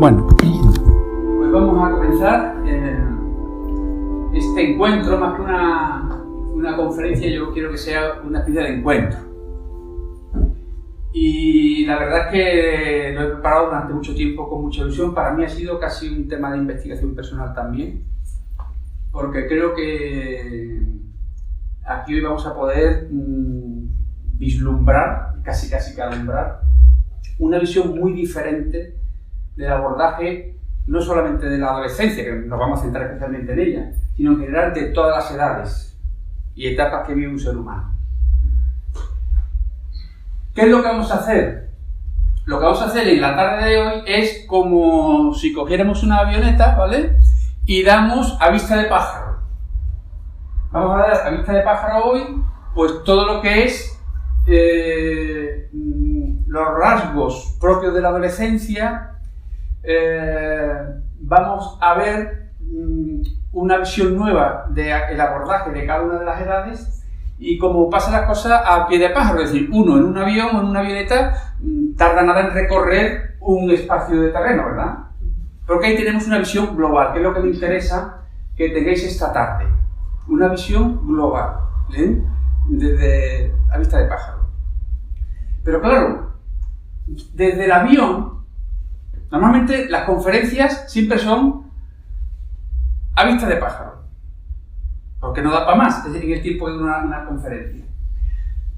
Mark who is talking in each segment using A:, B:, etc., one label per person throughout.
A: Bueno, pues vamos a comenzar este encuentro, más que una conferencia. Yo quiero que sea una especie de encuentro. Y la verdad es que lo he preparado durante mucho tiempo con mucha ilusión. Para mí ha sido casi un tema de investigación personal también, porque creo que aquí hoy vamos a poder vislumbrar, casi alumbrar, una visión muy diferente del abordaje, no solamente de la adolescencia, que nos vamos a centrar especialmente en ella, sino en general de todas las edades y etapas que vive un ser humano. ¿Qué es lo que vamos a hacer? Lo que vamos a hacer en la tarde de hoy es como si cogiéramos una avioneta, ¿vale? Y damos a vista de pájaro. Vamos a dar a vista de pájaro hoy, pues todo lo que es los rasgos propios de la adolescencia. Vamos a ver una visión nueva del abordaje de cada una de las edades. Y como pasan las cosas a pie de pájaro, es decir, uno en un avión o en una avioneta tarda nada en recorrer un espacio de terreno, ¿verdad? Porque ahí tenemos una visión global, que es lo que me interesa que tengáis esta tarde. Una visión global, ¿eh? Desde a vista de pájaro. Pero claro, desde el avión, normalmente las conferencias siempre son a vista de pájaro, porque no da para más en el tiempo de una conferencia.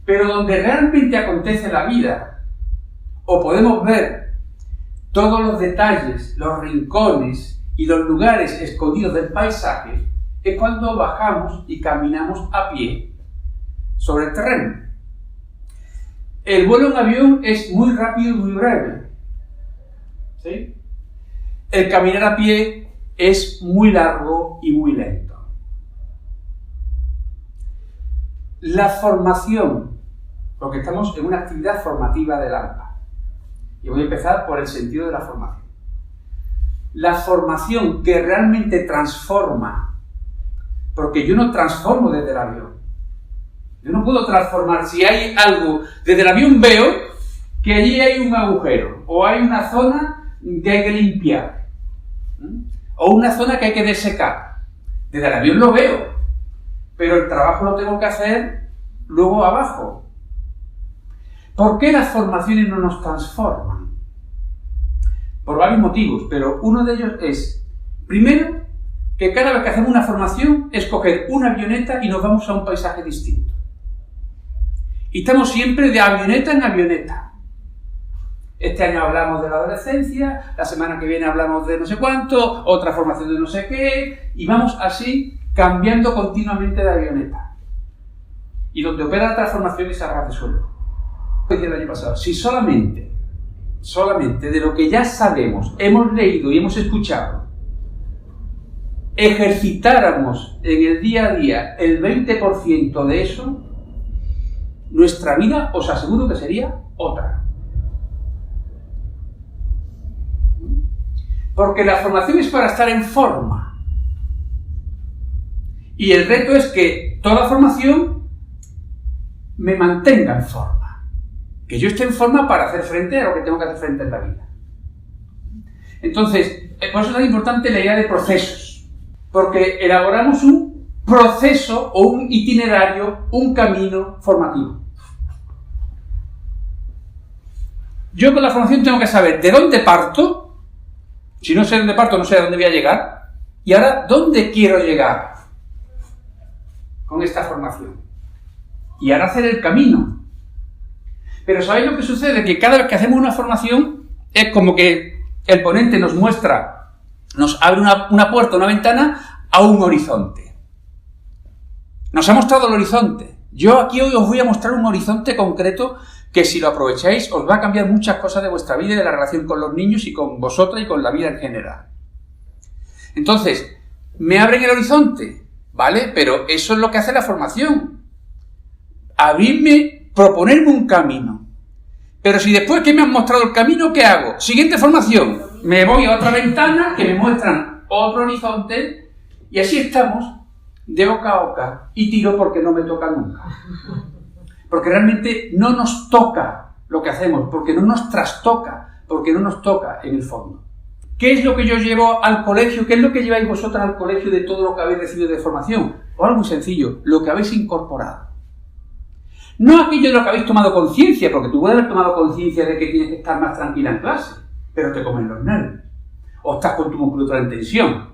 A: Pero donde realmente acontece la vida, o podemos ver todos los detalles, los rincones y los lugares escondidos del paisaje, es cuando bajamos y caminamos a pie sobre el terreno. El vuelo en avión es muy rápido y muy breve, ¿sí? El caminar a pie es muy largo y muy lento. La formación, porque estamos en una actividad formativa del AMPA. Y voy a empezar por el sentido de la formación. La formación que realmente transforma, porque yo no transformo desde el avión. Yo no puedo transformar. Si hay algo, desde el avión veo que allí hay un agujero, o hay una zona que hay que limpiar, o una zona que hay que desecar. Desde el avión lo veo, pero el trabajo lo tengo que hacer luego abajo. ¿Por qué las formaciones no nos transforman? Por varios motivos, pero uno de ellos es, primero, que cada vez que hacemos una formación es coger una avioneta y nos vamos a un paisaje distinto. Y estamos siempre de avioneta en avioneta. Este año hablamos de la adolescencia, la semana que viene hablamos de no sé cuánto, otra formación de no sé qué, y vamos así cambiando continuamente de avioneta. Y donde opera la transformación es a ras de suelo. Decía el año pasado, si solamente de lo que ya sabemos, hemos leído y hemos escuchado, ejercitáramos en el día a día el 20% de eso, nuestra vida, os aseguro que sería otra. Porque la formación es para estar en forma. Y el reto es que toda formación me mantenga en forma. Que yo esté en forma para hacer frente a lo que tengo que hacer frente en la vida. Entonces, por eso es tan importante la idea de procesos. Porque elaboramos un proceso o un itinerario, un camino formativo. Yo con la formación tengo que saber de dónde parto. Si no sé dónde parto, no sé a dónde voy a llegar. Y ahora, ¿dónde quiero llegar con esta formación? Y ahora hacer el camino. Pero ¿sabéis lo que sucede? Que cada vez que hacemos una formación es como que el ponente nos muestra, nos abre una puerta, una ventana a un horizonte. Nos ha mostrado el horizonte. Yo aquí hoy os voy a mostrar un horizonte concreto que si lo aprovecháis os va a cambiar muchas cosas de vuestra vida y de la relación con los niños y con vosotras y con la vida en general. Entonces, me abren el horizonte, ¿vale? Pero eso es lo que hace la formación. Abrirme, proponerme un camino. Pero si después que me han mostrado el camino, ¿qué hago? Siguiente formación. Me voy a otra ventana que me muestran otro horizonte y así estamos de boca a boca. Y tiro porque no me toca nunca. Porque realmente no nos toca lo que hacemos, porque no nos trastoca, porque no nos toca en el fondo. ¿Qué es lo que yo llevo al colegio? ¿Qué es lo que lleváis vosotros al colegio de todo lo que habéis recibido de formación? O algo muy sencillo, lo que habéis incorporado. No aquello de lo que habéis tomado conciencia, porque tú puedes haber tomado conciencia de que tienes que estar más tranquila en clase, pero te comen los nervios. O estás con tu musculatura en tensión.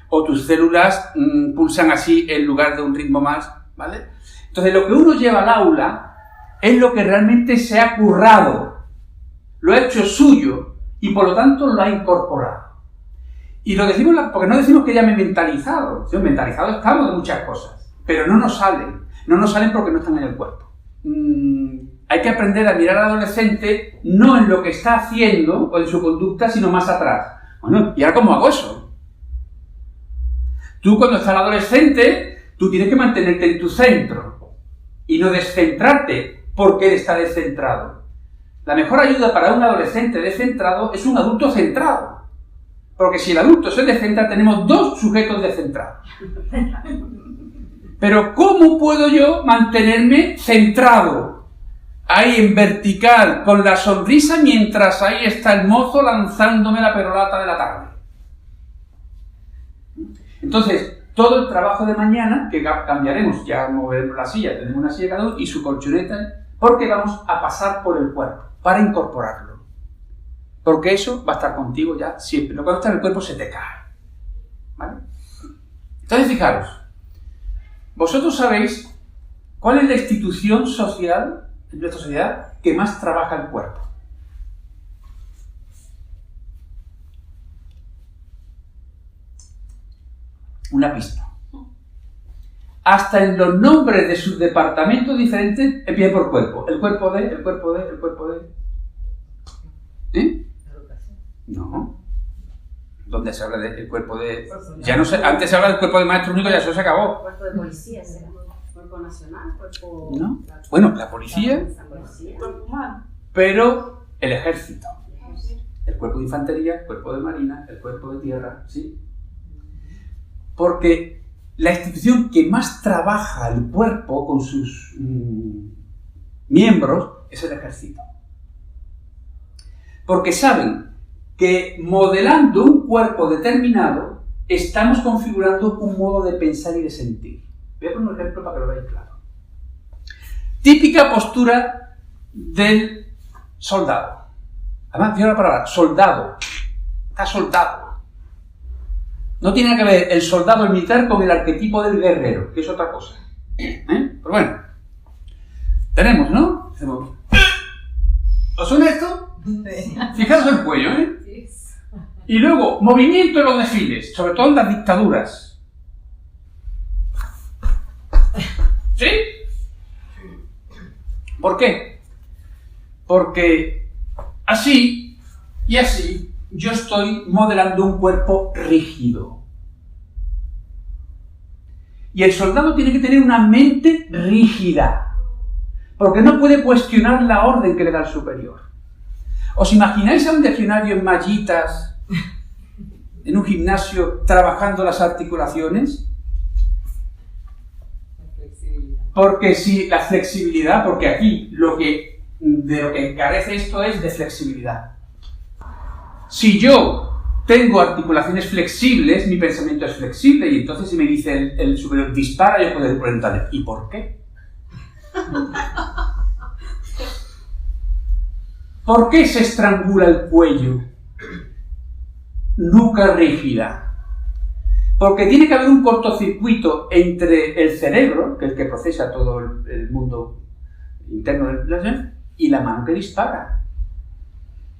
A: O tus células pulsan así en lugar de un ritmo más, ¿vale? Entonces, lo que uno lleva al aula es lo que realmente se ha currado, lo ha hecho suyo y por lo tanto lo ha incorporado. Y lo decimos porque no decimos que ya me he mentalizado. Sí, mentalizado estamos de muchas cosas, pero no nos salen. No nos salen porque no están en el cuerpo. Hay que aprender a mirar al adolescente no en lo que está haciendo o en su conducta, sino más atrás. Bueno, ¿y ahora cómo hago eso? Tú cuando estás adolescente, tú tienes que mantenerte en tu centro y no descentrarte porque él está descentrado. La mejor ayuda para un adolescente descentrado es un adulto centrado. Porque si el adulto se descentra, tenemos dos sujetos descentrados. Pero ¿cómo puedo yo mantenerme centrado? Ahí en vertical, con la sonrisa, mientras ahí está el mozo lanzándome la perolata de la tarde. Entonces, todo el trabajo de mañana, que cambiaremos, ya moveremos la silla, tenemos una silla cada uno y su colchoneta, porque vamos a pasar por el cuerpo, para incorporarlo. Porque eso va a estar contigo ya siempre. Lo que está en el cuerpo se te cae. ¿Vale? Entonces, fijaros, vosotros sabéis cuál es la institución social en nuestra sociedad que más trabaja el cuerpo. Una pista. Hasta en los nombres de sus departamentos diferentes empieza por cuerpo. El cuerpo de, el cuerpo de, el cuerpo de. ¿Eh? No. ¿Dónde se habla del cuerpo de...? Ya no sé, antes se habla del cuerpo de maestro único, ya eso se acabó.
B: Cuerpo de policía, ¿será? Cuerpo nacional, cuerpo...
A: ¿No? Bueno, la policía, pero el ejército. El cuerpo de infantería, el cuerpo de marina, el cuerpo de tierra, ¿sí? Porque la institución que más trabaja el cuerpo con sus miembros es el ejército. Porque saben que modelando un cuerpo determinado estamos configurando un modo de pensar y de sentir. Voy a poner un ejemplo para que lo veáis claro. Típica postura del soldado. Además, fíjate la palabra, soldado. Está soldado. No tiene que ver el soldado, el militar, con el arquetipo del guerrero, que es otra cosa. Pero bueno, tenemos, ¿no? ¿Os suena esto? Fijaos el cuello, ¿eh? Y luego, movimiento en los desfiles, sobre todo en las dictaduras. ¿Sí? ¿Por qué? Porque así y así yo estoy modelando un cuerpo rígido. Y el soldado tiene que tener una mente rígida, porque no puede cuestionar la orden que le da el superior. ¿Os imagináis a un legionario en mallitas, en un gimnasio, trabajando las articulaciones? Porque si la flexibilidad, porque aquí de lo que carece esto es de flexibilidad. Si yo tengo articulaciones flexibles, mi pensamiento es flexible, y entonces si me dice el superior dispara, yo puedo preguntarle, ¿y por qué? ¿Por qué se estrangula el cuello? Nuca rígida. Porque tiene que haber un cortocircuito entre el cerebro, que es el que procesa todo el mundo interno del planeta, y la mano que dispara.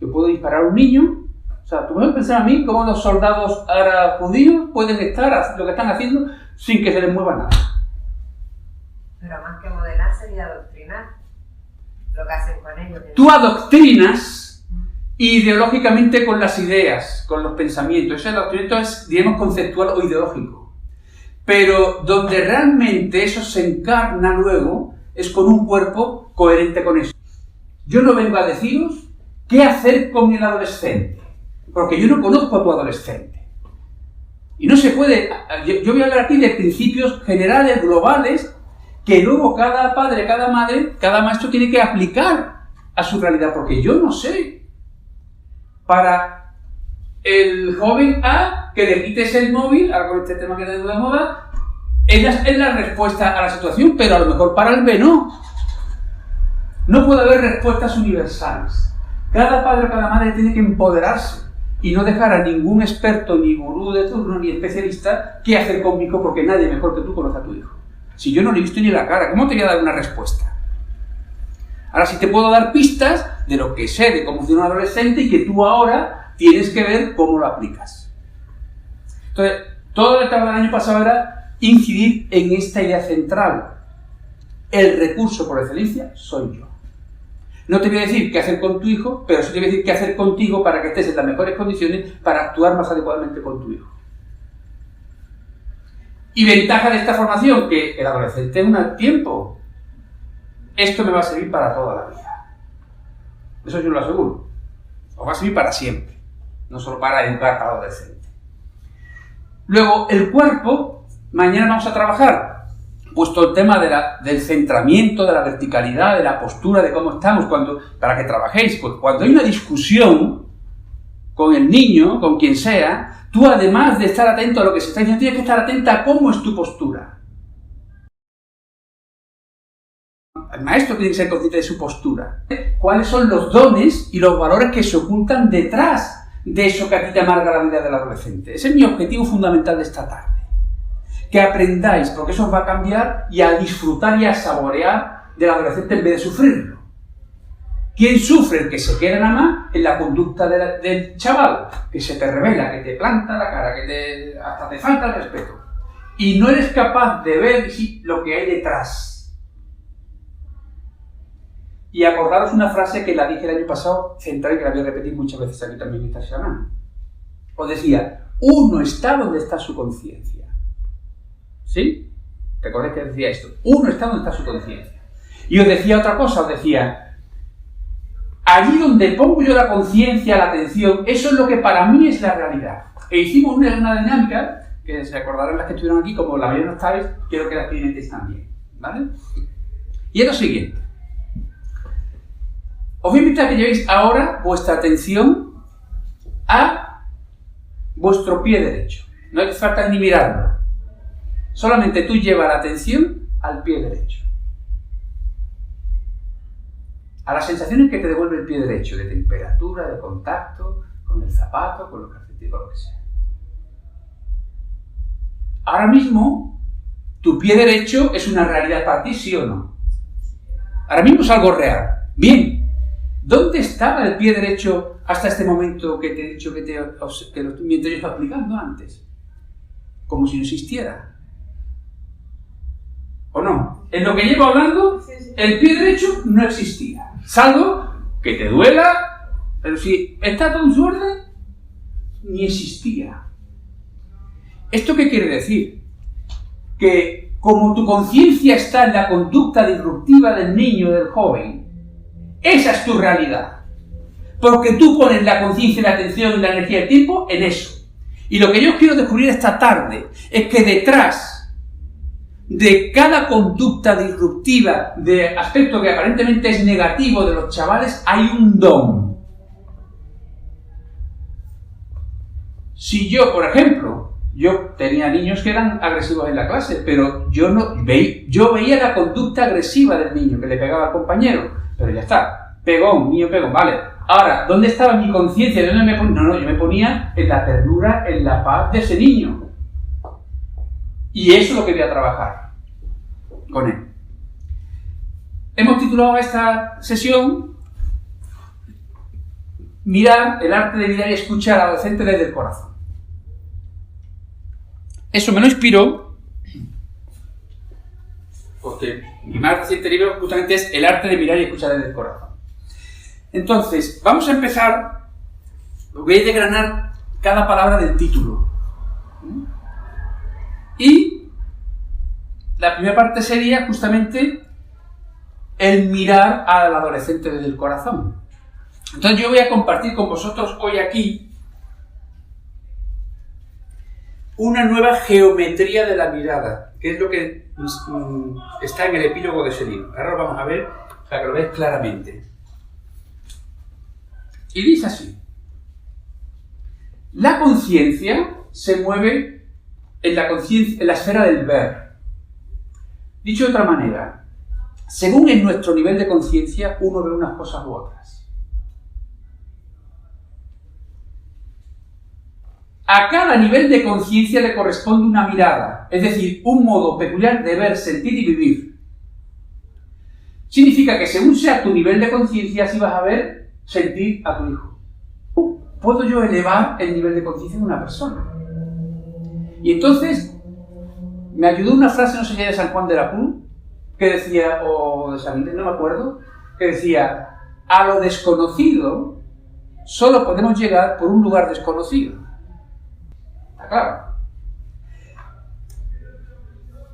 A: Yo puedo disparar a un niño. O sea, tú puedes pensar a mí cómo los soldados ahora judíos pueden estar lo que están haciendo sin que se les mueva nada.
B: Pero más que modelar sería adoctrinar lo que hacen con ellos.
A: Tú adoctrinas ideológicamente con las ideas, con los pensamientos. Ese adoctrinamiento es, digamos, conceptual o ideológico. Pero donde realmente eso se encarna luego es con un cuerpo coherente con eso. Yo no vengo a deciros qué hacer con el adolescente, porque yo no conozco a tu adolescente. Y no se puede... Yo voy a hablar aquí de principios generales, globales, que luego cada padre, cada madre, cada maestro tiene que aplicar a su realidad, porque yo no sé. Para el joven A, que le quites el móvil, ahora con este tema que tenemos de moda, es la respuesta a la situación, pero a lo mejor para el B no. No puede haber respuestas universales. Cada padre o cada madre tiene que empoderarse y no dejar a ningún experto, ni gurú de turno, ni especialista qué hacer con mi hijo, porque nadie mejor que tú conoce a tu hijo. Si yo no le he visto ni la cara, ¿cómo te voy a dar una respuesta? Ahora sí te puedo dar pistas de lo que sé de cómo funciona un adolescente y que tú ahora tienes que ver cómo lo aplicas. Entonces, todo el trabajo del año pasado era incidir en esta idea central. El recurso por excelencia soy yo. No te voy a decir qué hacer con tu hijo, pero sí te voy a decir qué hacer contigo para que estés en las mejores condiciones para actuar más adecuadamente con tu hijo. Y ventaja de esta formación, que el adolescente es un tiempo. Esto me va a servir para toda la vida. Eso yo lo aseguro. Os va a servir para siempre. No solo para educar al adolescente. Luego, el cuerpo, mañana vamos a trabajar puesto el tema del centramiento, de la verticalidad, de la postura, de cómo estamos, para que trabajéis. Pues cuando hay una discusión con el niño, con quien sea, tú además de estar atento a lo que se está diciendo, tienes que estar atenta a cómo es tu postura. El maestro tiene que ser consciente de su postura. ¿Cuáles son los dones y los valores que se ocultan detrás de eso que a ti te amarga la vida del adolescente? Ese es mi objetivo fundamental de esta tarde. Que aprendáis, porque eso os va a cambiar y a disfrutar y a saborear del adolescente en vez de sufrirlo. ¿Quién sufre? El que se queda nada más en la conducta del chaval, que se te revela, que te planta la cara, que hasta te falta el respeto. Y no eres capaz de ver lo que hay detrás. Y acordaros una frase que la dije el año pasado, central, y que la voy a repetir muchas veces aquí también esta semana. Os decía, uno está donde está su conciencia. ¿Sí? ¿Recordáis que decía esto? Uno está donde está su conciencia. Y os decía otra cosa, os decía, allí donde pongo yo la conciencia, la atención, eso es lo que para mí es la realidad. E hicimos una dinámica, que se acordarán las que estuvieron aquí, como la mayoría no estáis, quiero que la experimentéis también. ¿Vale? Y es lo siguiente. Os voy a invitar a que llevéis ahora vuestra atención a vuestro pie derecho. No hace falta ni mirarlo. Solamente tú llevas la atención al pie derecho. A las sensaciones que te devuelve el pie derecho, de temperatura, de contacto, con el zapato, con los calcetines, con lo que sea. Ahora mismo, tu pie derecho es una realidad para ti, ¿sí o no? Ahora mismo es algo real. Bien, ¿dónde estaba el pie derecho hasta este momento que te he dicho mientras yo estaba explicando antes? Como si no existiera. ¿O no? En lo que llevo hablando, el pie derecho no existía. Salvo que te duela, pero si está todo en su orden, ni existía. ¿Esto qué quiere decir? Que como tu conciencia está en la conducta disruptiva del niño, del joven, esa es tu realidad. Porque tú pones la conciencia, la atención y la energía del tiempo en eso. Y lo que yo quiero descubrir esta tarde es que detrás de cada conducta disruptiva, de aspecto que aparentemente es negativo de los chavales, hay un don. Si yo, por ejemplo, yo tenía niños que eran agresivos en la clase, pero yo veía la conducta agresiva del niño, que le pegaba al compañero, pero ya está, pegón, niño pegón, vale. Ahora, ¿dónde estaba mi conciencia? ¿Dónde me ponía? No, yo me ponía en la ternura, en la paz de ese niño. Y eso es lo que voy a trabajar con él. Hemos titulado a esta sesión Mirar, el arte de mirar y escuchar al adolescente desde el corazón. Eso me lo inspiró porque mi más reciente libro justamente es El arte de mirar y escuchar desde el corazón. Entonces, vamos a empezar, voy a desgranar cada palabra del título. Y la primera parte sería justamente el mirar al adolescente desde el corazón. Entonces yo voy a compartir con vosotros hoy aquí una nueva geometría de la mirada, que es lo que está en el epílogo de ese libro. Ahora lo vamos a ver para que lo veáis claramente. Y dice así: La conciencia se mueve en la esfera del ver. Dicho de otra manera, según en nuestro nivel de conciencia, uno ve unas cosas u otras. A cada nivel de conciencia le corresponde una mirada, es decir, un modo peculiar de ver, sentir y vivir. Significa que según sea tu nivel de conciencia, así vas a ver, sentir a tu hijo. ¿Puedo yo elevar el nivel de conciencia de una persona? Y entonces, me ayudó una frase, no sé si de San Juan de la Cruz, que decía, o de San Miguel, no me acuerdo, que decía, a lo desconocido solo podemos llegar por un lugar desconocido. ¿Está claro?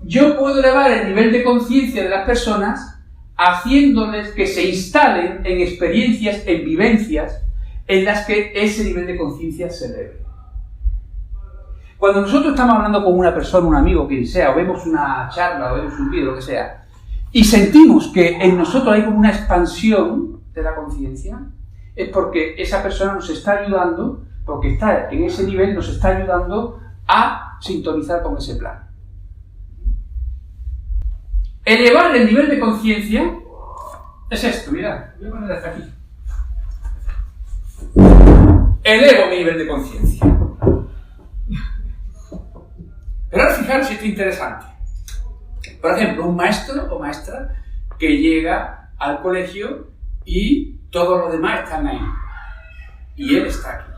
A: Yo puedo elevar el nivel de conciencia de las personas haciéndoles que se instalen en experiencias, en vivencias, en las que ese nivel de conciencia se eleve. Cuando nosotros estamos hablando con una persona, un amigo, quien sea, o vemos una charla, o vemos un vídeo, lo que sea, y sentimos que en nosotros hay como una expansión de la conciencia, es porque esa persona nos está ayudando, porque está en ese nivel, nos está ayudando a sintonizar con ese plan. Elevar el nivel de conciencia es esto, mirad, voy a poner hasta aquí. Elevo mi nivel de conciencia. Pero ahora fijaros si esto es interesante. Por ejemplo, un maestro o maestra que llega al colegio y todos los demás están ahí. Y él está aquí.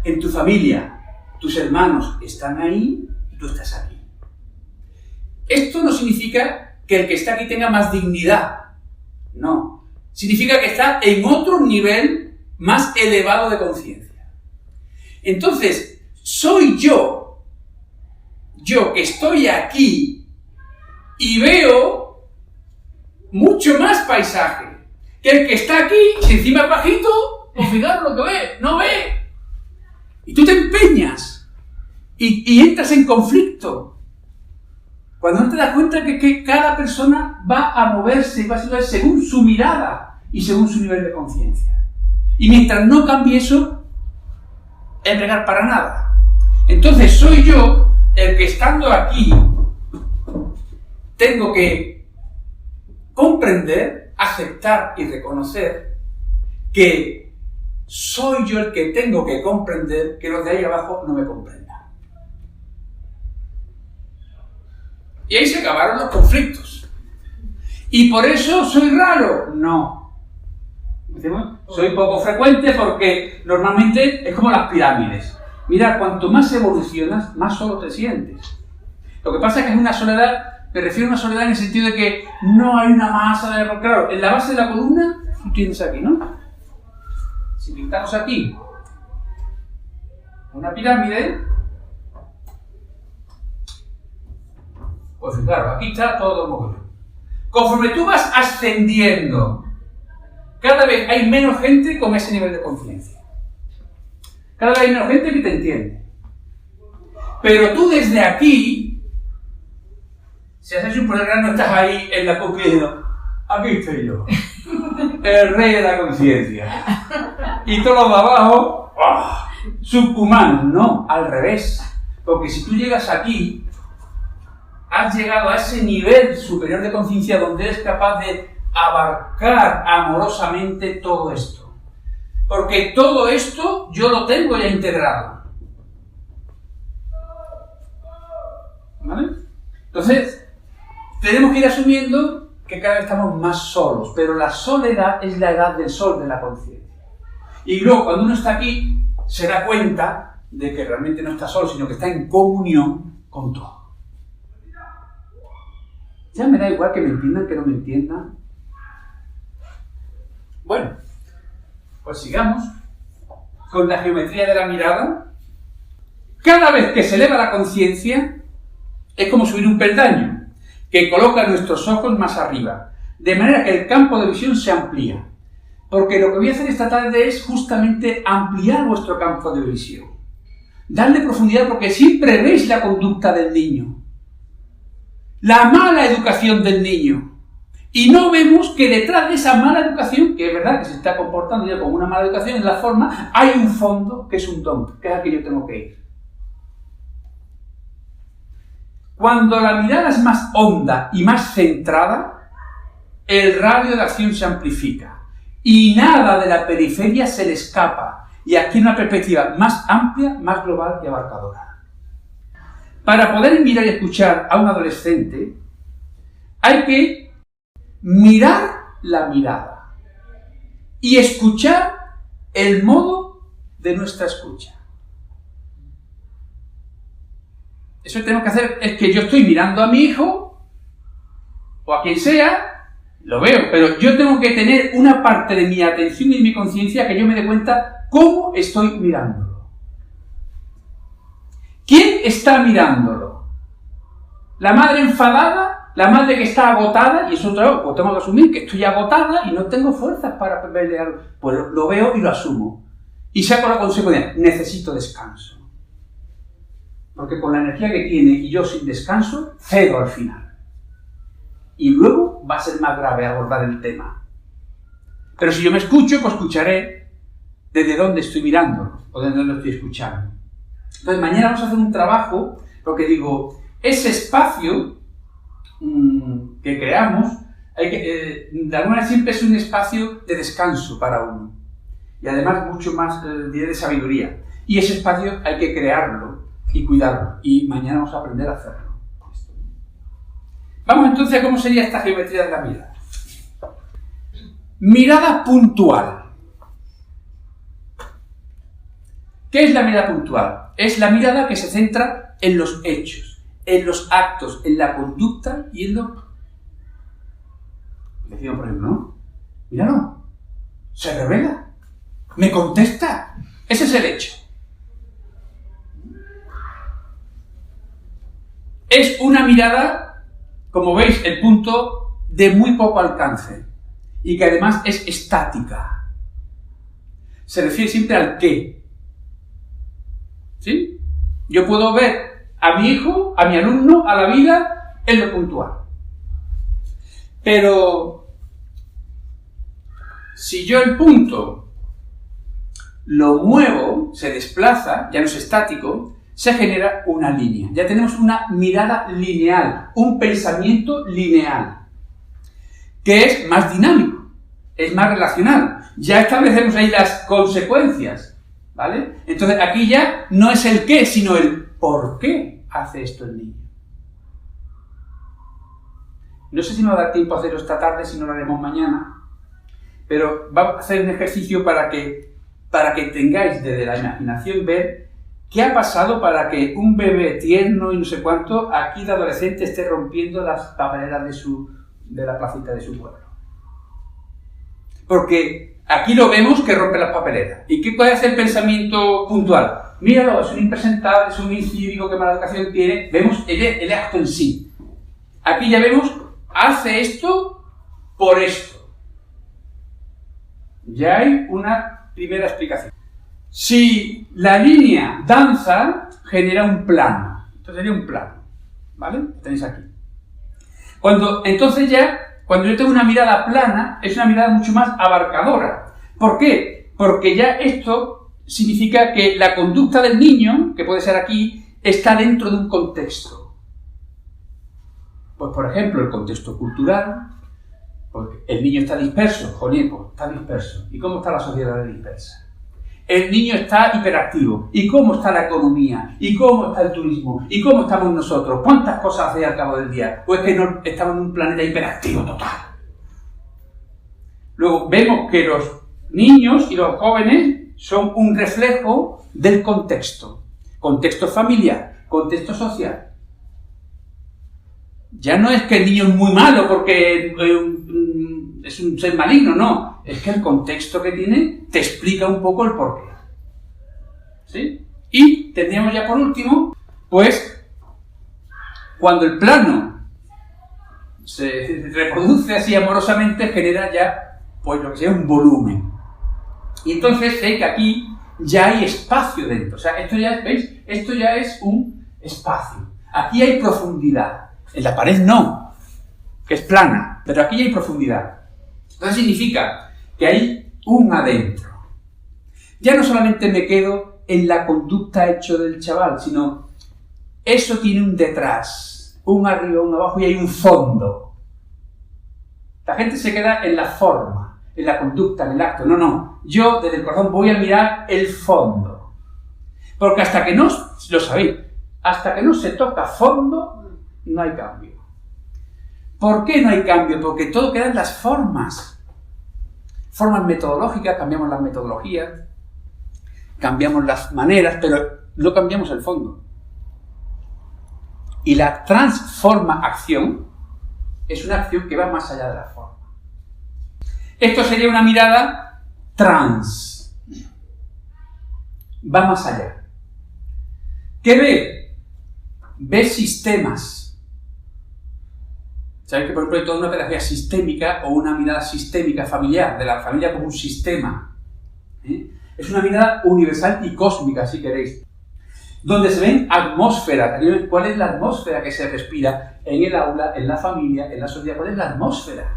A: En tu familia, tus hermanos están ahí y tú estás aquí. Esto no significa que el que está aquí tenga más dignidad. No. Significa que está en otro nivel más elevado de conciencia. Entonces, soy yo que estoy aquí y veo mucho más paisaje que el que está aquí, si encima es bajito, pues fijaros lo que ve, no ve. Y tú te empeñas y entras en conflicto. Cuando no te das cuenta que cada persona va a moverse y va a ser según su mirada y según su nivel de conciencia. Y mientras no cambie eso, es bregar para nada. Entonces soy yo el que estando aquí tengo que comprender, aceptar y reconocer que soy yo el que tengo que comprender que los de ahí abajo no me comprendan. Y ahí se acabaron los conflictos. ¿Y por eso soy raro? No. Soy poco frecuente porque normalmente es como las pirámides. Mira, cuanto más evolucionas, más solo te sientes. Lo que pasa es que es una soledad, me refiero a una soledad en el sentido de que no hay una masa de... Claro, en la base de la columna, tú tienes aquí, ¿no? Si pintamos aquí una pirámide, pues claro, aquí está todo el mogollón. Conforme tú vas ascendiendo, cada vez hay menos gente con ese nivel de conciencia. Cada vez hay menos gente que te entiende. Pero tú desde aquí, si has hecho un programa, no estás ahí en la cúspide. Aquí estoy yo, el rey de la conciencia. Y todos los de abajo, subhumanos. No, al revés. Porque si tú llegas aquí, has llegado a ese nivel superior de conciencia donde eres capaz de abarcar amorosamente todo esto. Porque todo esto yo lo tengo ya integrado. ¿Vale? Entonces, tenemos que ir asumiendo que cada vez estamos más solos, pero la soledad es la edad del sol de la conciencia. Y luego, cuando uno está aquí, se da cuenta de que realmente no está solo, sino que está en comunión con todo. Ya me da igual que me entiendan, que no me entiendan. Bueno, pues sigamos con la geometría de la mirada. Cada vez que se eleva la conciencia, es como subir un peldaño que coloca nuestros ojos más arriba, de manera que el campo de visión se amplía. Porque lo que voy a hacer esta tarde es justamente ampliar vuestro campo de visión. Darle profundidad porque siempre veis la conducta del niño. La mala educación del niño. Y no vemos que detrás de esa mala educación, que es verdad que se está comportando ya como una mala educación en la forma, hay un fondo que es un don, que es al que yo tengo que ir. Cuando la mirada es más honda y más centrada, el radio de acción se amplifica y nada de la periferia se le escapa, y aquí una perspectiva más amplia, más global y abarcadora. Para poder mirar y escuchar a un adolescente, hay que mirar la mirada y escuchar el modo de nuestra escucha. Eso que tenemos que hacer es que yo estoy mirando a mi hijo o a quien sea, lo veo, pero yo tengo que tener una parte de mi atención y de mi conciencia que yo me dé cuenta cómo estoy mirándolo. ¿Quién está mirándolo? ¿La madre enfadada? ¿La madre que está agotada? Y eso otra vez, pues tengo que asumir que estoy agotada y no tengo fuerzas para verle algo. Pues lo veo y lo asumo. Y saco la consecuencia, necesito descanso. Porque con la energía que tiene y yo sin descanso, cedo al final. Y luego va a ser más grave abordar el tema. Pero si yo me escucho, pues escucharé desde dónde estoy mirando o desde dónde estoy escuchando. Entonces mañana vamos a hacer un trabajo, porque digo, ese espacio que creamos, de alguna manera siempre es un espacio de descanso para uno. Y además mucho más de sabiduría. Y ese espacio hay que crearlo y cuidarlo. Y mañana vamos a aprender a hacerlo. Vamos entonces a cómo sería esta geometría de la mirada. Mirada puntual. ¿Qué es la mirada puntual? Es la mirada que se centra en los hechos, en los actos, en la conducta y en lo... Decimos, por ejemplo, ¿no? Míralo, se revela, me contesta. Ese es el hecho. Es una mirada, como veis, el punto de muy poco alcance y que además es estática. Se refiere siempre al qué. ¿Sí? Yo puedo ver a mi hijo, a mi alumno, a la vida en lo puntual. Pero si yo el punto lo muevo, se desplaza, ya no es estático, se genera una línea. Ya tenemos una mirada lineal, un pensamiento lineal, que es más dinámico, es más relacional. Ya establecemos ahí las consecuencias, ¿vale? Entonces aquí ya no es el qué, sino el por qué hace esto el niño. No sé si me va a dar tiempo a hacerlo esta tarde, si no lo haremos mañana, pero vamos a hacer un ejercicio para que tengáis desde la imaginación ver qué ha pasado para que un bebé tierno y no sé cuánto, aquí de adolescente, esté rompiendo las papeleras de la placita de su pueblo. Porque aquí lo vemos que rompe las papeleras. ¿Y qué puede hacer el pensamiento puntual? Míralo, es un impresentable, es un incívico, qué mala educación tiene. Vemos el acto en sí. Aquí ya vemos, hace esto por esto. Ya hay una primera explicación. Si la línea danza, genera un plano. Esto sería un plano, ¿vale? Lo tenéis aquí. Cuando yo tengo una mirada plana, es una mirada mucho más abarcadora. ¿Por qué? Porque ya esto significa que la conducta del niño, que puede ser aquí, está dentro de un contexto. Pues, por ejemplo, el contexto cultural, porque el niño está disperso, Jonieco, está disperso. ¿Y cómo está la sociedad dispersa? El niño está hiperactivo. ¿Y cómo está la economía? ¿Y cómo está el turismo? ¿Y cómo estamos nosotros? ¿Cuántas cosas hace al cabo del día? Pues que no, estamos en un planeta hiperactivo total. Luego vemos que los niños y los jóvenes son un reflejo del contexto. Contexto familiar, contexto social. Ya no es que el niño es muy malo porque es un ser maligno, no. Es que el contexto que tiene te explica un poco el porqué. ¿Sí? Y tendríamos ya por último, pues, cuando el plano se reproduce así amorosamente, genera ya, pues, lo que sea un volumen. Y entonces sé que aquí ya hay espacio dentro. O sea, esto ya, ¿veis? Esto ya es un espacio. Aquí hay profundidad. En la pared no. que es plana, pero aquí hay profundidad. Entonces significa que hay un adentro. Ya no solamente me quedo en la conducta hecho del chaval, sino eso tiene un detrás, un arriba, un abajo y hay un fondo. La gente se queda en la forma, en la conducta, en el acto. No. Yo desde el corazón voy a mirar el fondo. Porque hasta que no, lo sabéis, hasta que no se toca fondo, no hay cambio. ¿Por qué no hay cambio? Porque todo queda en las formas. Formas metodológicas, cambiamos las metodologías, cambiamos las maneras, pero no cambiamos el fondo. Y la transforma-acción es una acción que va más allá de la forma. Esto sería una mirada trans. Va más allá. ¿Qué ve? Ve sistemas. ¿Sabéis que, por ejemplo, hay toda una pedagogía sistémica o una mirada sistémica familiar, de la familia como un sistema? Es una mirada universal y cósmica, si queréis. Donde se ven atmósferas. ¿Cuál es la atmósfera que se respira en el aula, en la familia, en la sociedad? ¿Cuál es la atmósfera?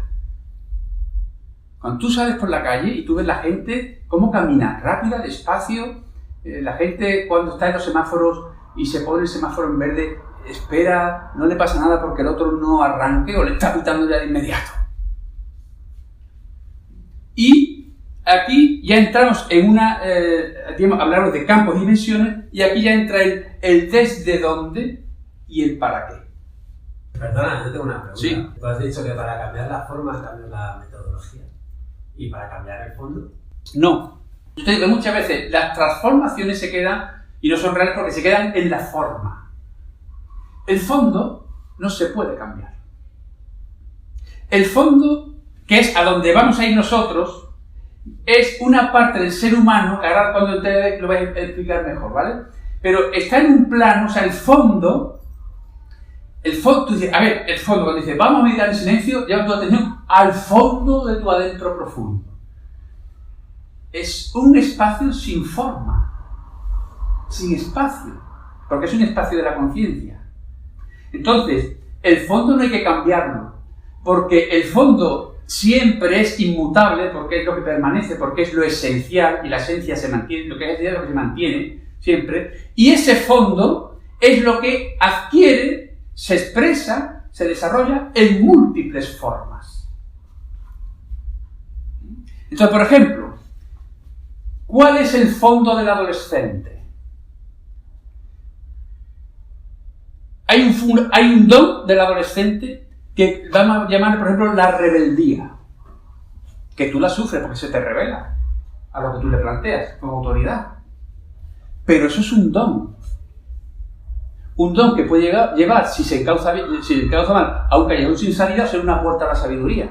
A: Cuando tú sales por la calle y tú ves la gente cómo camina, rápida, despacio, la gente cuando está en los semáforos y se pone el semáforo en verde, espera, no le pasa nada porque el otro no arranque o le está pitando ya de inmediato. Y aquí ya entramos en una, hablamos de campos y dimensiones, y aquí ya entra el desde dónde y el para qué.
C: Perdona, yo tengo una pregunta.
A: Sí.
C: Tú has dicho que para cambiar la forma cambia la metodología. ¿Y para cambiar el fondo?
A: No. Yo te digo que muchas veces las transformaciones se quedan, y no son reales porque se quedan en la forma. El fondo no se puede cambiar. El fondo, que es a donde vamos a ir nosotros, es una parte del ser humano, que ahora cuando te lo voy a explicar mejor, ¿vale? Pero está en un plano, o sea, el fondo, tú dices, a ver, el fondo, cuando dices, vamos a meditar en silencio, lleva tu atención al fondo de tu adentro profundo. Es un espacio sin forma, sin espacio, porque es un espacio de la conciencia. Entonces, el fondo no hay que cambiarlo, porque el fondo siempre es inmutable, porque es lo que permanece, porque es lo esencial, y la esencia se mantiene, lo que es esencial es lo que se mantiene siempre, y ese fondo es lo que adquiere, se expresa, se desarrolla en múltiples formas. Entonces, por ejemplo, ¿cuál es el fondo del adolescente? Hay un don del adolescente que vamos a llamar, por ejemplo, la rebeldía. Que tú la sufres porque se te revela a lo que tú le planteas como autoridad. Pero eso es un don. Un don que puede llevar, si se encauza mal, a un callejón sin salida, o ser una puerta a la sabiduría.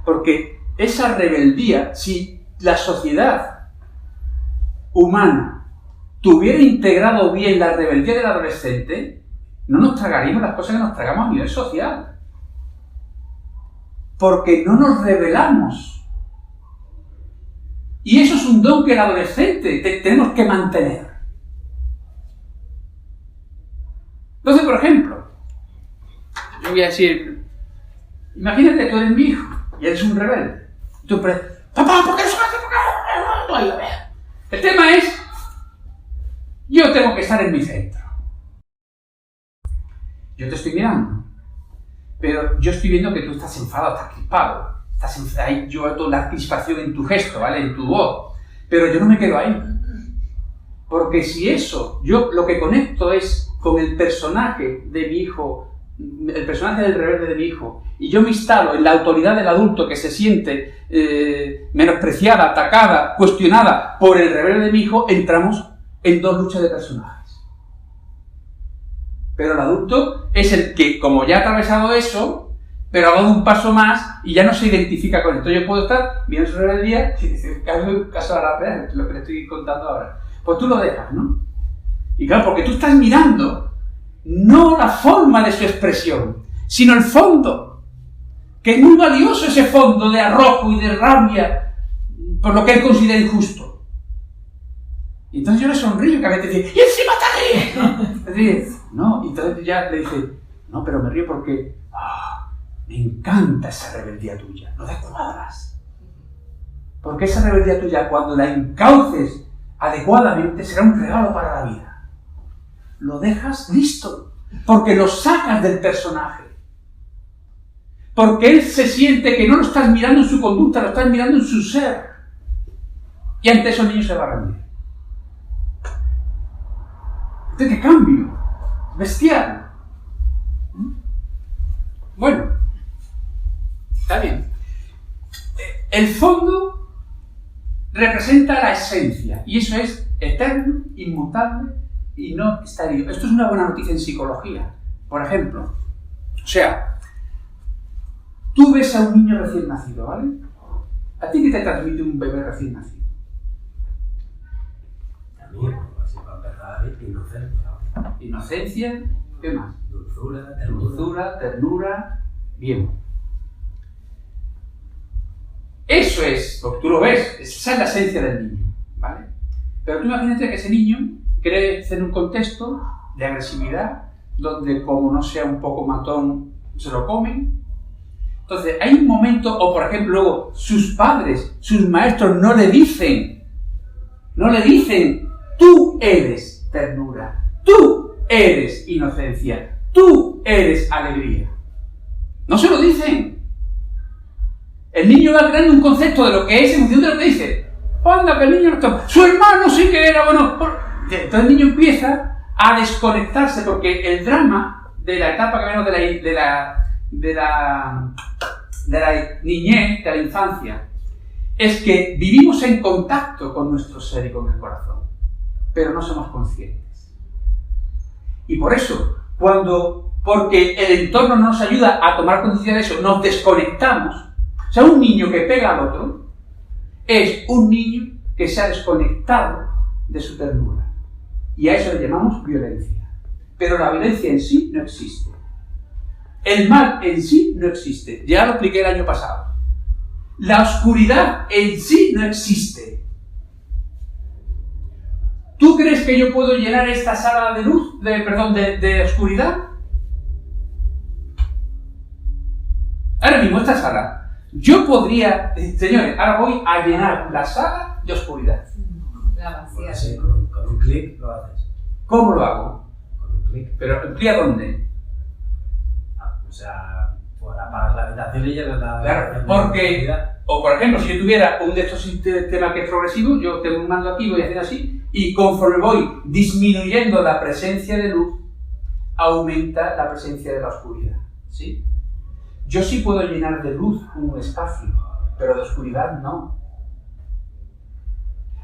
A: Porque esa rebeldía, si la sociedad humana tuviera integrado bien la rebeldía del adolescente, no nos tragaríamos las cosas que nos tragamos a nivel social. Porque no nos rebelamos. Y eso es un don que el adolescente tenemos que mantener. Entonces, por ejemplo, yo voy a decir, imagínate, tú eres mi hijo y eres un rebelde. Tú papá, ¿por qué eso? El tema es, yo tengo que estar en mi centro. Yo te estoy mirando, pero yo estoy viendo que tú estás enfadado, estás crispado, ahí yo veo toda la crispación en tu gesto, ¿vale? En tu voz, pero yo no me quedo ahí. Porque si eso, yo lo que conecto es con el personaje de mi hijo, el personaje del rebelde de mi hijo, y yo me instalo en la autoridad del adulto que se siente menospreciada, atacada, cuestionada por el rebelde de mi hijo, entramos en dos luchas de personajes. Pero el adulto es el que, como ya ha atravesado eso, pero ha dado un paso más y ya no se identifica con esto. Yo puedo estar viendo su rebeldía, caso a la real, lo que le estoy contando ahora. Pues tú lo dejas, ¿no? Y claro, porque tú estás mirando no la forma de su expresión, sino el fondo. Que es muy valioso ese fondo de arrojo y de rabia por lo que él considera injusto. Y entonces yo le sonrío y a veces dice, ¡y encima te ríes! ¿No? Y entonces ya le dice, no, pero me río porque me encanta esa rebeldía tuya, no descuadras. Porque esa rebeldía tuya, cuando la encauces adecuadamente, será un regalo para la vida. Lo dejas listo, porque lo sacas del personaje. Porque él se siente que no lo estás mirando en su conducta, lo estás mirando en su ser. Y ante eso el niño se va a rendir. ¿Qué cambio? Bestial. Bueno, está bien. El fondo representa la esencia, y eso es eterno, inmutable y no estario. Esto es una buena noticia en psicología. Por ejemplo, tú ves a un niño recién nacido, ¿vale? ¿A ti qué te transmite un bebé recién nacido?
C: También, así para empezar, inocencia.
A: Inocencia, ¿qué más?
C: Dulzura,
A: ternura, bien. Eso es, porque tú lo ves, esa es la esencia del niño, ¿vale? Pero tú imagínate que ese niño crece en un contexto de agresividad, donde como no sea un poco matón, se lo comen. Entonces, hay un momento, o por ejemplo, luego, sus padres, sus maestros no le dicen, tú eres ternura, tú eres inocencia, tú eres alegría. No se lo dicen. El niño va creando un concepto de lo que es en función de lo que dice. Anda, que el niño no está... Su hermano sí que era bueno. Entonces el niño empieza a desconectarse, porque el drama de la etapa que vemos de la niñez, de la infancia, es que vivimos en contacto con nuestro ser y con el corazón, pero no somos conscientes. Y por eso, porque el entorno no nos ayuda a tomar conciencia de eso, nos desconectamos. O sea, un niño que pega al otro es un niño que se ha desconectado de su ternura. Y a eso le llamamos violencia. Pero la violencia en sí no existe. El mal en sí no existe. Ya lo expliqué el año pasado. La oscuridad en sí no existe. ¿Tú crees que yo puedo llenar esta sala de oscuridad? Ahora mismo, esta sala, yo podría, señores, ahora voy a llenar la sala de oscuridad.
B: La vacía.
C: Sí, con un clic lo haces.
A: ¿Cómo lo hago?
C: Con un clic.
A: ¿Pero el clic a dónde?
C: O sea, apagas la habitación y llenas la...
A: Claro, porque, o por ejemplo, si yo tuviera un de estos sistemas que es progresivo, yo tengo un mando aquí, voy a hacer así, y conforme voy disminuyendo la presencia de luz, aumenta la presencia de la oscuridad, ¿sí? Yo sí puedo llenar de luz un espacio, pero de oscuridad no.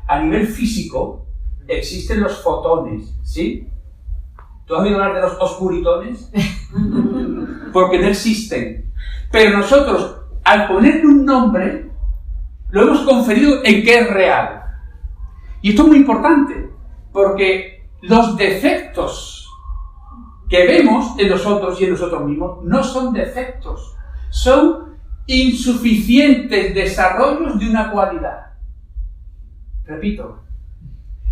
A: A nivel físico, existen los fotones, ¿sí? ¿Tú has oído hablar de los oscuritones? Porque no existen. Pero nosotros, al ponerle un nombre, lo hemos conferido en que es real. Y esto es muy importante, porque los defectos que vemos en nosotros y en nosotros mismos no son defectos, son insuficientes desarrollos de una cualidad. Repito,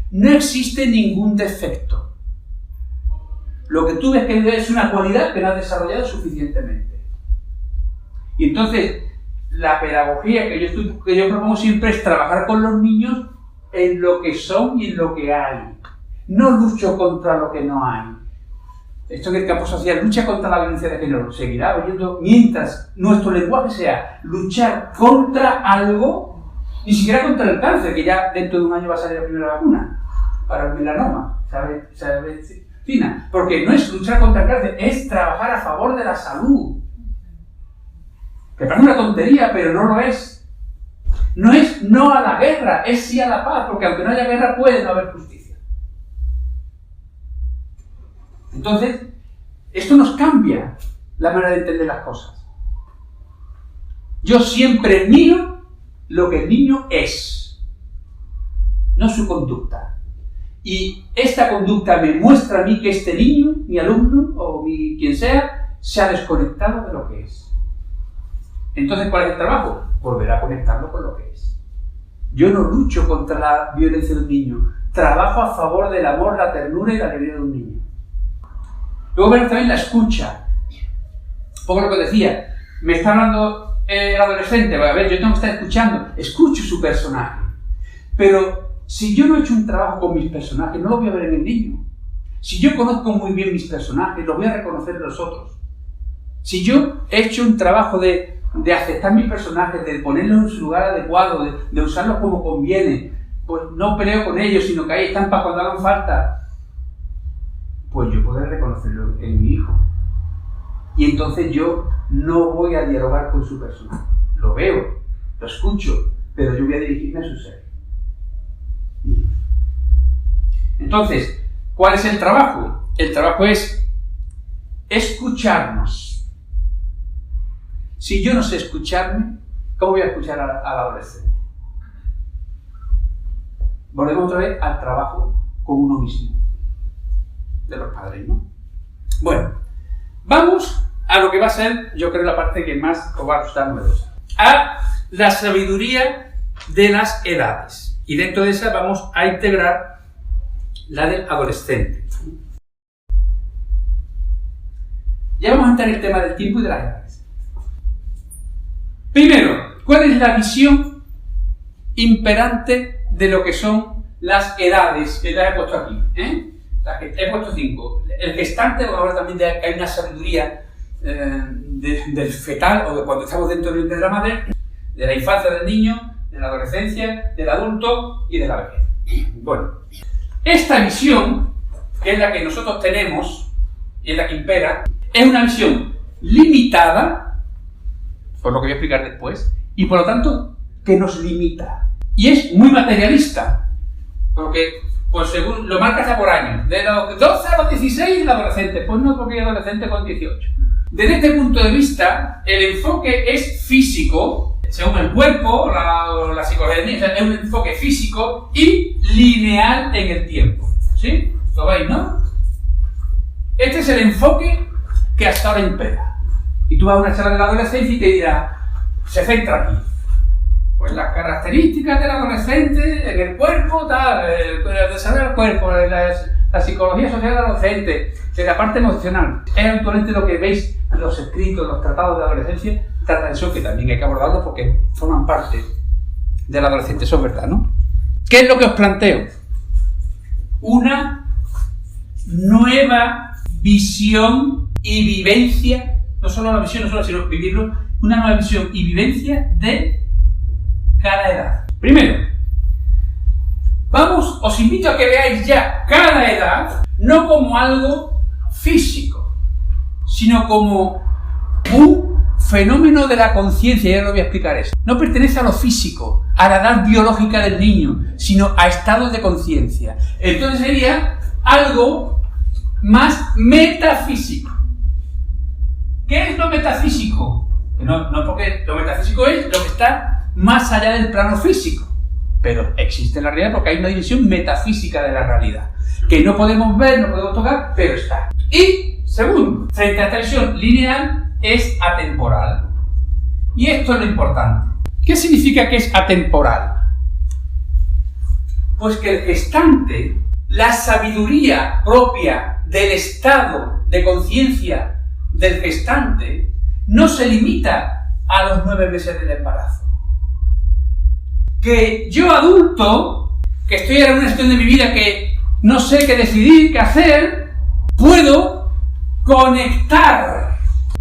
A: no existe ningún defecto. Lo que tú ves que es una cualidad que no has desarrollado suficientemente. Y entonces, la pedagogía que yo propongo siempre es trabajar con los niños en lo que son y en lo que hay. No lucho contra lo que no hay. Esto en el campo social, lucha contra la violencia de género, seguirá habiendo mientras nuestro lenguaje sea luchar contra algo, ni siquiera contra el cáncer, que ya dentro de un año va a salir la primera vacuna para el melanoma, ¿sabes? Fina, porque no es luchar contra el cáncer, es trabajar a favor de la salud. Que parece una tontería, pero no lo es. No es no a la guerra, es sí a la paz, porque aunque no haya guerra puede no haber justicia. Entonces, esto nos cambia la manera de entender las cosas. Yo siempre miro lo que el niño es, no su conducta. Y esta conducta me muestra a mí que este niño, mi alumno o quien sea, se ha desconectado de lo que es. Entonces, ¿cuál es el trabajo? Volver a conectarlo con lo que es. Yo no lucho contra la violencia de un niño, trabajo a favor del amor, la ternura y la alegría de un niño. Luego vemos también la escucha. Un poco lo que decía, me está hablando el adolescente, a ver, yo tengo que estar escuchando, escucho su personaje. Pero si yo no he hecho un trabajo con mis personajes, no lo voy a ver en el niño. Si yo conozco muy bien mis personajes, los voy a reconocer en los otros. Si yo he hecho un trabajo de aceptar mis personajes, de ponerlos en su lugar adecuado, de usarlos como conviene, pues no peleo con ellos, sino que ahí están para cuando hagan falta, pues yo podré reconocerlo en mi hijo. Y entonces yo no voy a dialogar con su personaje. Lo veo, lo escucho, pero yo voy a dirigirme a su ser. Entonces, ¿cuál es el trabajo? El trabajo es escucharnos. Si yo no sé escucharme, ¿cómo voy a escuchar al adolescente? Volvemos otra vez al trabajo con uno mismo, de los padres, ¿no? Bueno, vamos a lo que va a ser, yo creo, la parte que más os va a resultar novedosa. A la sabiduría de las edades. Y dentro de esa vamos a integrar la del adolescente. Ya vamos a entrar en el tema del tiempo y de las edades. Primero, ¿cuál es la visión imperante de lo que son las edades? Que las he puesto aquí, Las que he puesto 5. El gestante, vamos a hablar también de que hay una sabiduría del fetal, o de cuando estamos dentro del vientre de la madre, de la infancia del niño, de la adolescencia, del adulto y de la vejez. Bueno, esta visión, que es la que nosotros tenemos, y es la que impera, es una visión limitada, por lo que voy a explicar después, y por lo tanto, que nos limita. Y es muy materialista, porque, pues según lo marca hasta por años, de los 12 a los 16 el adolescente, pues no, porque hay adolescente con 18. Desde este punto de vista, el enfoque es físico, según el cuerpo, la psicología, es un enfoque físico y lineal en el tiempo. ¿Sí? ¿Lo veis, no? Este es el enfoque que hasta ahora impera. Y tú vas a una charla de la adolescencia y te dirá, se centra aquí. Pues las características del adolescente en el cuerpo, tal, el desarrollo del cuerpo, la psicología social del adolescente, de la parte emocional. Es actualmente lo que veis en los escritos, los tratados de adolescencia, tratan eso, que también hay que abordarlo porque forman parte del adolescente, eso es verdad, ¿no? ¿Qué es lo que os planteo? Una nueva visión y vivencia, no solo la visión, sino vivirlo, una nueva visión y vivencia de cada edad. Primero, os invito a que veáis ya cada edad no como algo físico, sino como un fenómeno de la conciencia, ya lo voy a explicar eso. No pertenece a lo físico, a la edad biológica del niño, sino a estados de conciencia. Entonces sería algo más metafísico. ¿Qué es lo metafísico? No porque lo metafísico es lo que está más allá del plano físico. Pero existe en la realidad porque hay una dimensión metafísica de la realidad. Que no podemos ver, no podemos tocar, pero está. Y, segundo, frente a esta visión lineal, es atemporal. Y esto es lo importante. ¿Qué significa que es atemporal? Pues que el gestante, la sabiduría propia del estado de conciencia del gestante, no se limita a los 9 meses del embarazo. Que yo adulto, que estoy en una situación de mi vida que no sé qué decidir, qué hacer, puedo conectar.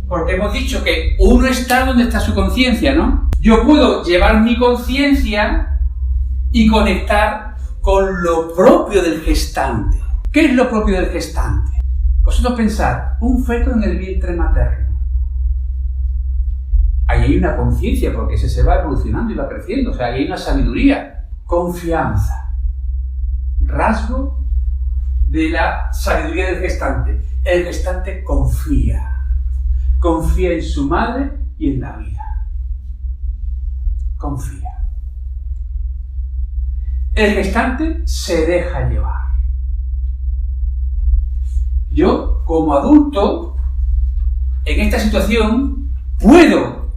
A: Porque hemos dicho que uno está donde está su conciencia, ¿no? Yo puedo llevar mi conciencia y conectar con lo propio del gestante. ¿Qué es lo propio del gestante? Vosotros pensad, un feto en el vientre materno. Ahí hay una conciencia, porque ese se va evolucionando y va creciendo. O sea, ahí hay una sabiduría. Confianza. Rasgo de la sabiduría del gestante. El gestante confía. Confía en su madre y en la vida. Confía. El gestante se deja llevar. Yo, como adulto, en esta situación,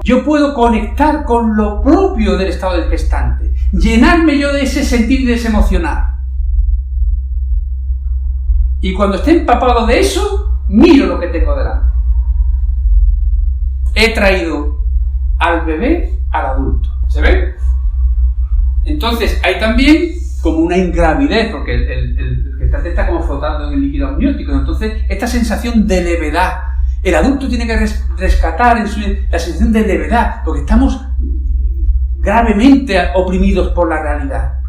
A: yo puedo conectar con lo propio del estado del gestante, llenarme yo de ese sentir y de ese emocionar. Y cuando esté empapado de eso, miro lo que tengo delante. he traído al bebé al adulto. ¿Se ve? Entonces hay también como una ingravidez, porque el gestante está como flotando en el líquido amniótico. Entonces, esta sensación de levedad, el adulto tiene que rescatar la sensación de levedad, porque estamos gravemente oprimidos por la realidad.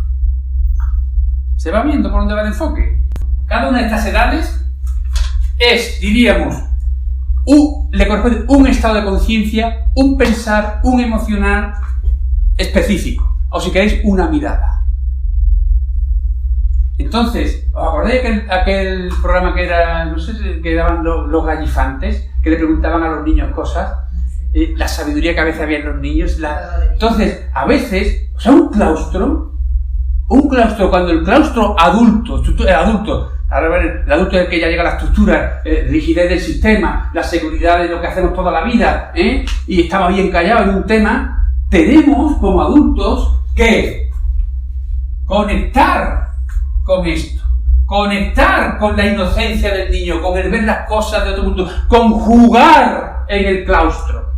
A: ¿Se va viendo por dónde va el enfoque? Cada una de estas edades es, diríamos, le corresponde un estado de conciencia, un pensar, un emocional específico, o si queréis, una mirada. Entonces, ¿os acordáis de aquel programa que era, no sé, que daban los gallifantes, que le preguntaban a los niños cosas? La sabiduría que a veces había en los niños. Entonces, a veces, o sea, un claustro, cuando el claustro adulto, el adulto es el que ya llega a la estructura, rigidez del sistema, la seguridad de lo que hacemos toda la vida, y estaba bien callado en un tema, tenemos como adultos que conectar con esto, conectar con la inocencia del niño, con el ver las cosas de otro mundo, con jugar en el claustro,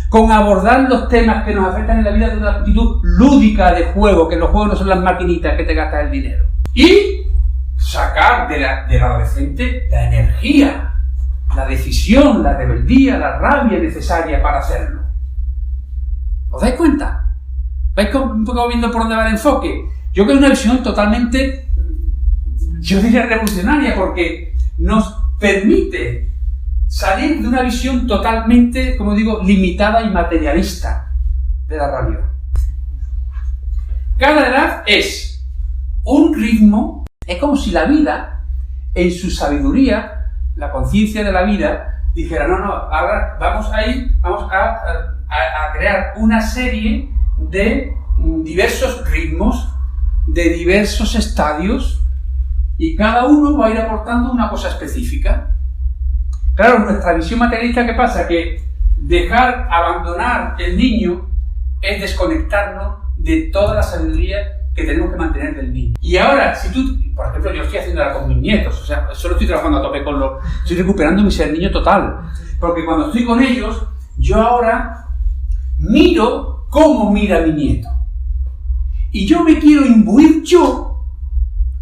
A: con abordar los temas que nos afectan en la vida de una actitud lúdica de juego, que los juegos no son las maquinitas que te gastas el dinero, y sacar del adolescente la energía, la decisión, la rebeldía, la rabia necesaria para hacerlo. ¿Os dais cuenta? ¿Vais un poco viendo por dónde va el enfoque? Yo creo que es una visión totalmente, yo diría, revolucionaria, porque nos permite salir de una visión totalmente, como digo, limitada y materialista de la realidad. Cada edad es un ritmo, es como si la vida, en su sabiduría, la conciencia de la vida, dijera, no, ahora vamos a crear una serie de diversos ritmos, de diversos estadios, y cada uno va a ir aportando una cosa específica. Claro, nuestra visión materialista, ¿qué pasa? Que abandonar el niño es desconectarnos de toda la sabiduría que tenemos que mantener del niño. Y ahora, si tú, por ejemplo, yo estoy haciéndola con mis nietos, o sea, solo estoy trabajando a tope estoy recuperando mi ser niño total, porque cuando estoy con ellos, yo ahora miro cómo mira mi nieto. Y yo me quiero imbuir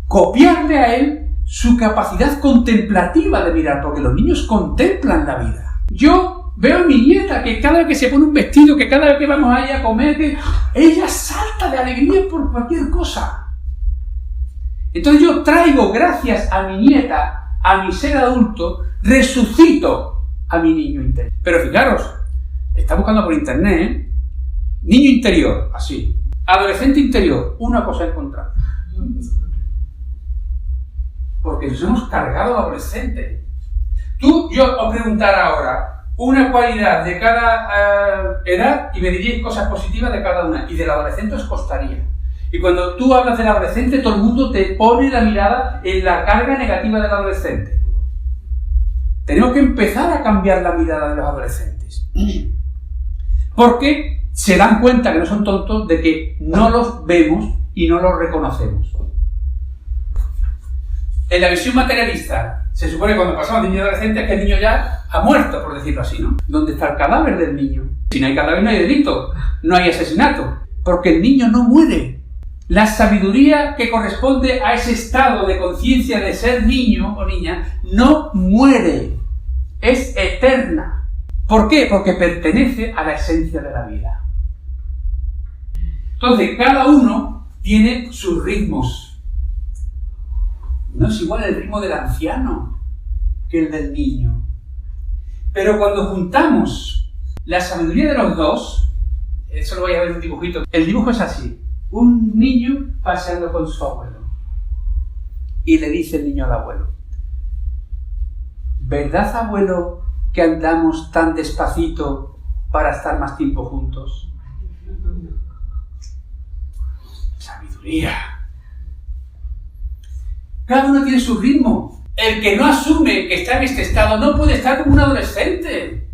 A: copiarle a él su capacidad contemplativa de mirar, porque los niños contemplan la vida. Yo veo a mi nieta que cada vez que se pone un vestido, que cada vez que vamos a ir a comer, que ella salta de alegría por cualquier cosa. Entonces yo traigo, gracias a mi nieta, a mi ser adulto, resucito a mi niño interior. Pero fijaros, está buscando por internet, niño interior, así. Adolescente interior, una cosa encontrada. Porque nos hemos cargado de adolescente. Yo os preguntara ahora una cualidad de cada edad y me diríais cosas positivas de cada una. Y del adolescente os costaría. Y cuando tú hablas del adolescente, todo el mundo te pone la mirada en la carga negativa del adolescente. Tenemos que empezar a cambiar la mirada de los adolescentes. Porque se dan cuenta que no son tontos de que no los vemos y no los reconocemos. En la visión materialista, se supone que cuando pasamos de niño a adolescente es que el niño ya ha muerto, por decirlo así, ¿no? ¿Dónde está el cadáver del niño? Si no hay cadáver no hay delito, no hay asesinato, porque el niño no muere. La sabiduría que corresponde a ese estado de conciencia de ser niño o niña no muere, es eterna. ¿Por qué? Porque pertenece a la esencia de la vida. Entonces, cada uno tiene sus ritmos. No es igual el ritmo del anciano que el del niño. Pero cuando juntamos la sabiduría de los dos, eso lo voy a ver en un dibujito. El dibujo es así. Un niño paseando con su abuelo. Y le dice el niño al abuelo: ¿verdad, abuelo, que andamos tan despacito para estar más tiempo juntos? Sabiduría. Cada uno tiene su ritmo. El que no asume que está en este estado no puede estar como un adolescente.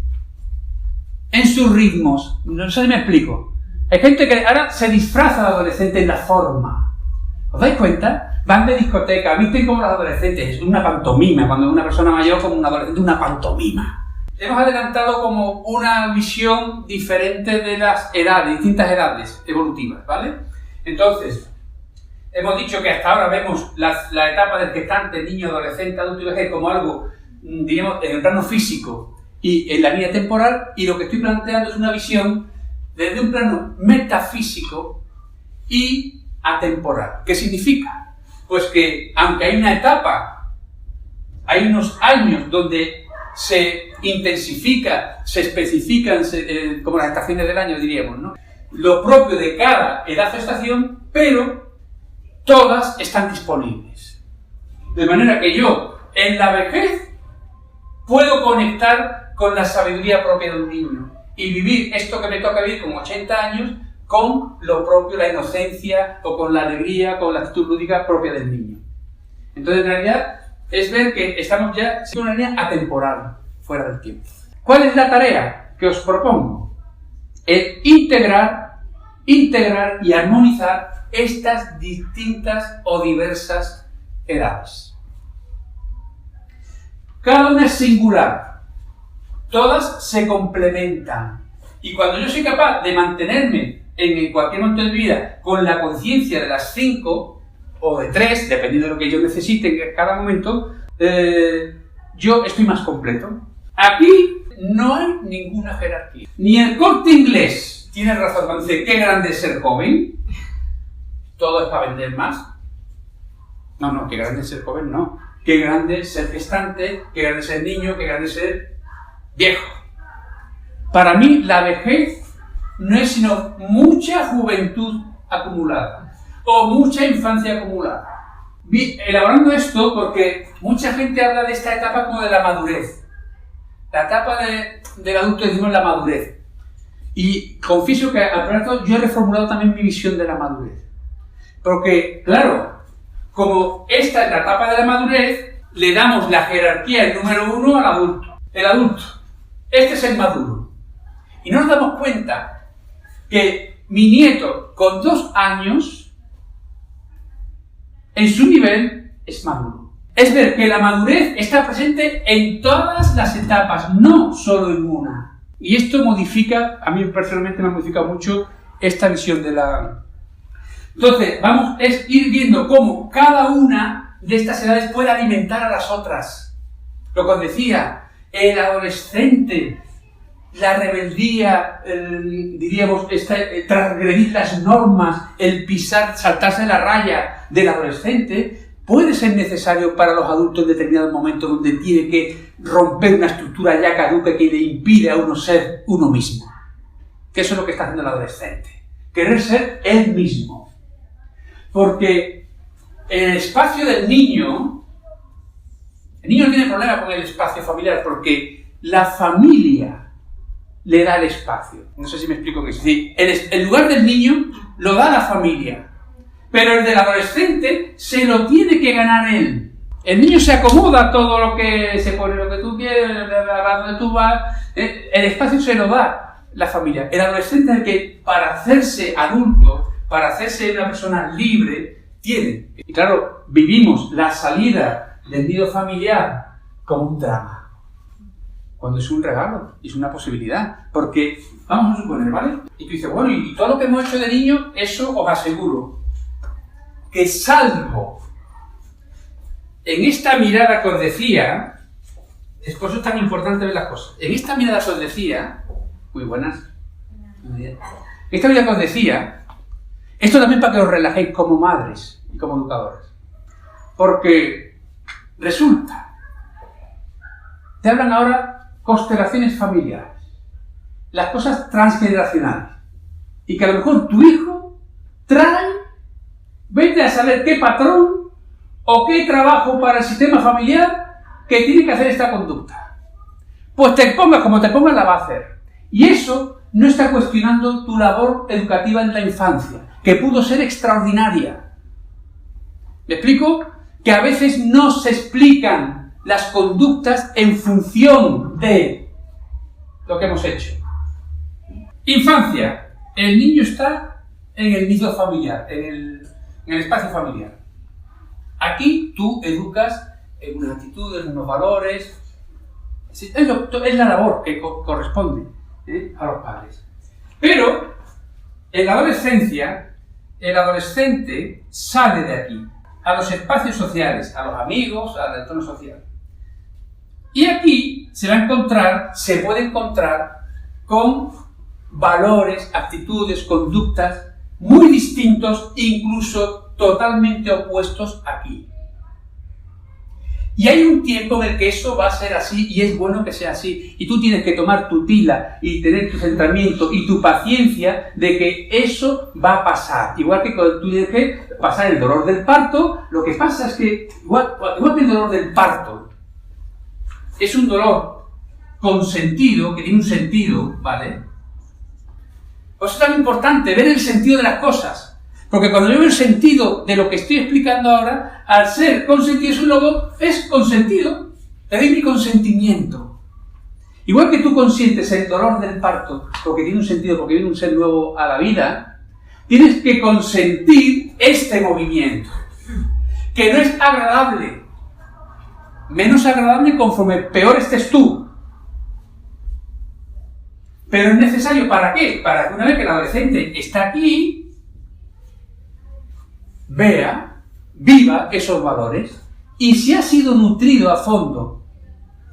A: En sus ritmos. No sé si me explico. Hay gente que ahora se disfraza de adolescente en la forma. ¿Os dais cuenta? Van de discoteca, visten como los adolescentes. Es una pantomima. Cuando una persona mayor como un adolescente, una pantomima. hemos adelantado como una visión diferente de las edades, distintas edades evolutivas, ¿vale? Entonces, hemos dicho que hasta ahora vemos la etapa del gestante, niño, adolescente, adulto y vejez como algo, diríamos, en el plano físico y en la línea temporal, y lo que estoy planteando es una visión desde un plano metafísico y atemporal. ¿Qué significa? Pues que aunque hay una etapa, hay unos años donde se intensifica, se especifican, como las estaciones del año diríamos, ¿no?, lo propio de cada edad o estación, pero todas están disponibles. De manera que yo, en la vejez, puedo conectar con la sabiduría propia de un niño y vivir esto que me toca vivir con 80 años con lo propio, la inocencia, o con la alegría, con la actitud lúdica propia del niño. Entonces, en realidad, es ver que estamos ya en una línea atemporal, fuera del tiempo. ¿Cuál es la tarea que os propongo? Es integrar y armonizar estas distintas o diversas edades. Cada una es singular, todas se complementan, y cuando yo soy capaz de mantenerme en cualquier momento de mi vida con la conciencia de las 5 o de 3, dependiendo de lo que yo necesite en cada momento, yo estoy más completo. Aquí no hay ninguna jerarquía. Ni el Corte Inglés tiene razón cuando dice qué grande es ser joven, todo es para vender más. No, qué grande es ser joven, no. Qué grande es ser gestante, qué grande es ser niño, qué grande es ser viejo. Para mí la vejez no es sino mucha juventud acumulada o mucha infancia acumulada. Elaborando esto porque mucha gente habla de esta etapa como de la madurez. La etapa del adulto decimos la madurez. Y confieso que al rato yo he reformulado también mi visión de la madurez. Porque, claro, como esta es la etapa de la madurez, le damos la jerarquía, el número 1 al adulto. El adulto. Este es el maduro. Y no nos damos cuenta que mi nieto con 2 años, en su nivel, es maduro. Es ver que la madurez está presente en todas las etapas, no solo en una. Y esto modifica, a mí personalmente me ha modificado mucho esta visión de la... Entonces, vamos a ir viendo cómo cada una de estas edades puede alimentar a las otras. Lo que os decía, el adolescente, la rebeldía, diríamos, transgredir las normas, el pisar, saltarse la raya del adolescente, puede ser necesario para los adultos en determinados momentos donde tiene que romper una estructura ya caduca que le impide a uno ser uno mismo. Que eso es lo que está haciendo el adolescente. Querer ser él mismo. Porque en el espacio del niño, el niño no tiene problema con el espacio familiar porque la familia le da el espacio. No sé si me explico qué es. Sí, el lugar del niño lo da la familia, pero el del adolescente se lo tiene que ganar él. El niño se acomoda a todo lo que se pone, lo que tú quieres, a donde tú vas. El espacio se lo da la familia. El adolescente es el que, para hacerse adulto, para hacerse una persona libre, tiene. Y claro, vivimos la salida del nido familiar como un drama. Cuando es un regalo, es una posibilidad. Porque, vamos a suponer, ¿vale? Y tú dices, bueno, y todo lo que hemos hecho de niño, eso os aseguro que salvo en esta mirada que os decía, es por eso tan importante ver las cosas. En esta mirada que os decía, muy buenas, esta mirada que os decía, esto también para que os relajéis como madres y como educadoras. Porque resulta, te hablan ahora constelaciones familiares, las cosas transgeneracionales, y que a lo mejor tu hijo trae, vete a saber qué patrón o qué trabajo para el sistema familiar que tiene que hacer esta conducta. Pues te pongas como te pongas, la va a hacer. Y eso no está cuestionando tu labor educativa en la infancia, que pudo ser extraordinaria. ¿Me explico? Que a veces no se explican las conductas en función de lo que hemos hecho. Infancia. El niño está en el nido familiar, en el espacio familiar. Aquí tú educas en unas actitudes, en unos valores, Es la labor que corresponde a los padres. Pero en la adolescencia, el adolescente sale de aquí, a los espacios sociales, a los amigos, al entorno social. Y aquí se puede encontrar con valores, actitudes, conductas muy distintos, incluso totalmente opuestos aquí. Y hay un tiempo en el que eso va a ser así y es bueno que sea así. Y tú tienes que tomar tu tila y tener tu centramiento y tu paciencia de que eso va a pasar. Igual que cuando tú tienes que pasar el dolor del parto, lo que pasa es que, igual que el dolor del parto, es un dolor con sentido, que tiene un sentido, ¿vale? Pues es tan importante ver el sentido de las cosas. Porque cuando yo veo el sentido de lo que estoy explicando ahora, al ser consentido es un logo, es consentido. Te doy mi consentimiento. Igual que tú consientes el dolor del parto, porque tiene un sentido, porque viene un ser nuevo a la vida, tienes que consentir este movimiento, que no es agradable. Menos agradable conforme peor estés tú. Pero es necesario, ¿para qué? Para que una vez que el adolescente está aquí, vea, viva esos valores, y si ha sido nutrido a fondo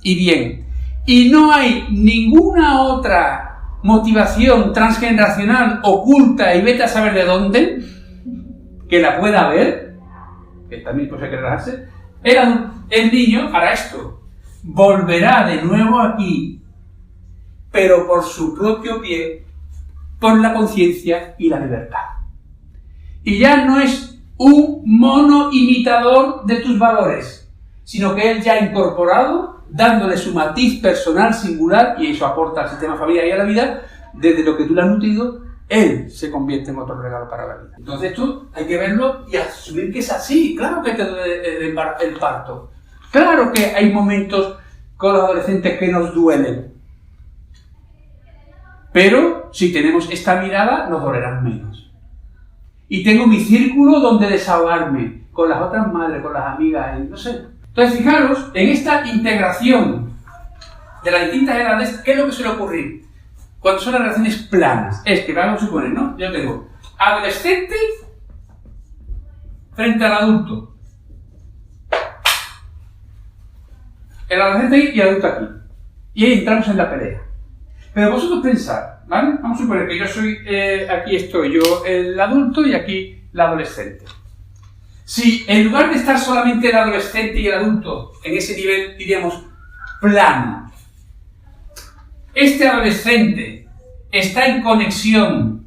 A: y bien, y no hay ninguna otra motivación transgeneracional oculta y vete a saber de dónde, que la pueda haber, que también puede crearse, el niño hará esto, volverá de nuevo aquí, pero por su propio pie, por la conciencia y la libertad. Y ya no es un mono imitador de tus valores, sino que él ya ha incorporado, dándole su matiz personal, singular, y eso aporta al sistema familiar y a la vida, desde lo que tú le has nutrido, él se convierte en otro regalo para la vida. Entonces esto hay que verlo y asumir que es así. Claro que te duele el parto. Claro que hay momentos con los adolescentes que nos duelen. Pero si tenemos esta mirada, nos dolerán menos. Y tengo mi círculo donde desahogarme, con las otras madres, con las amigas, no sé. Entonces, fijaros, en esta integración de las distintas edades, ¿qué es lo que suele ocurrir? Cuando son las relaciones planas. Es que, vamos a suponer, ¿no? Yo tengo adolescente frente al adulto. El adolescente ahí y el adulto aquí. Y ahí entramos en la pelea. Pero vosotros pensad, ¿vale? Vamos a suponer que yo soy, aquí estoy yo el adulto y aquí la adolescente. Si en lugar de estar solamente el adolescente y el adulto en ese nivel, diríamos, plano, este adolescente está en conexión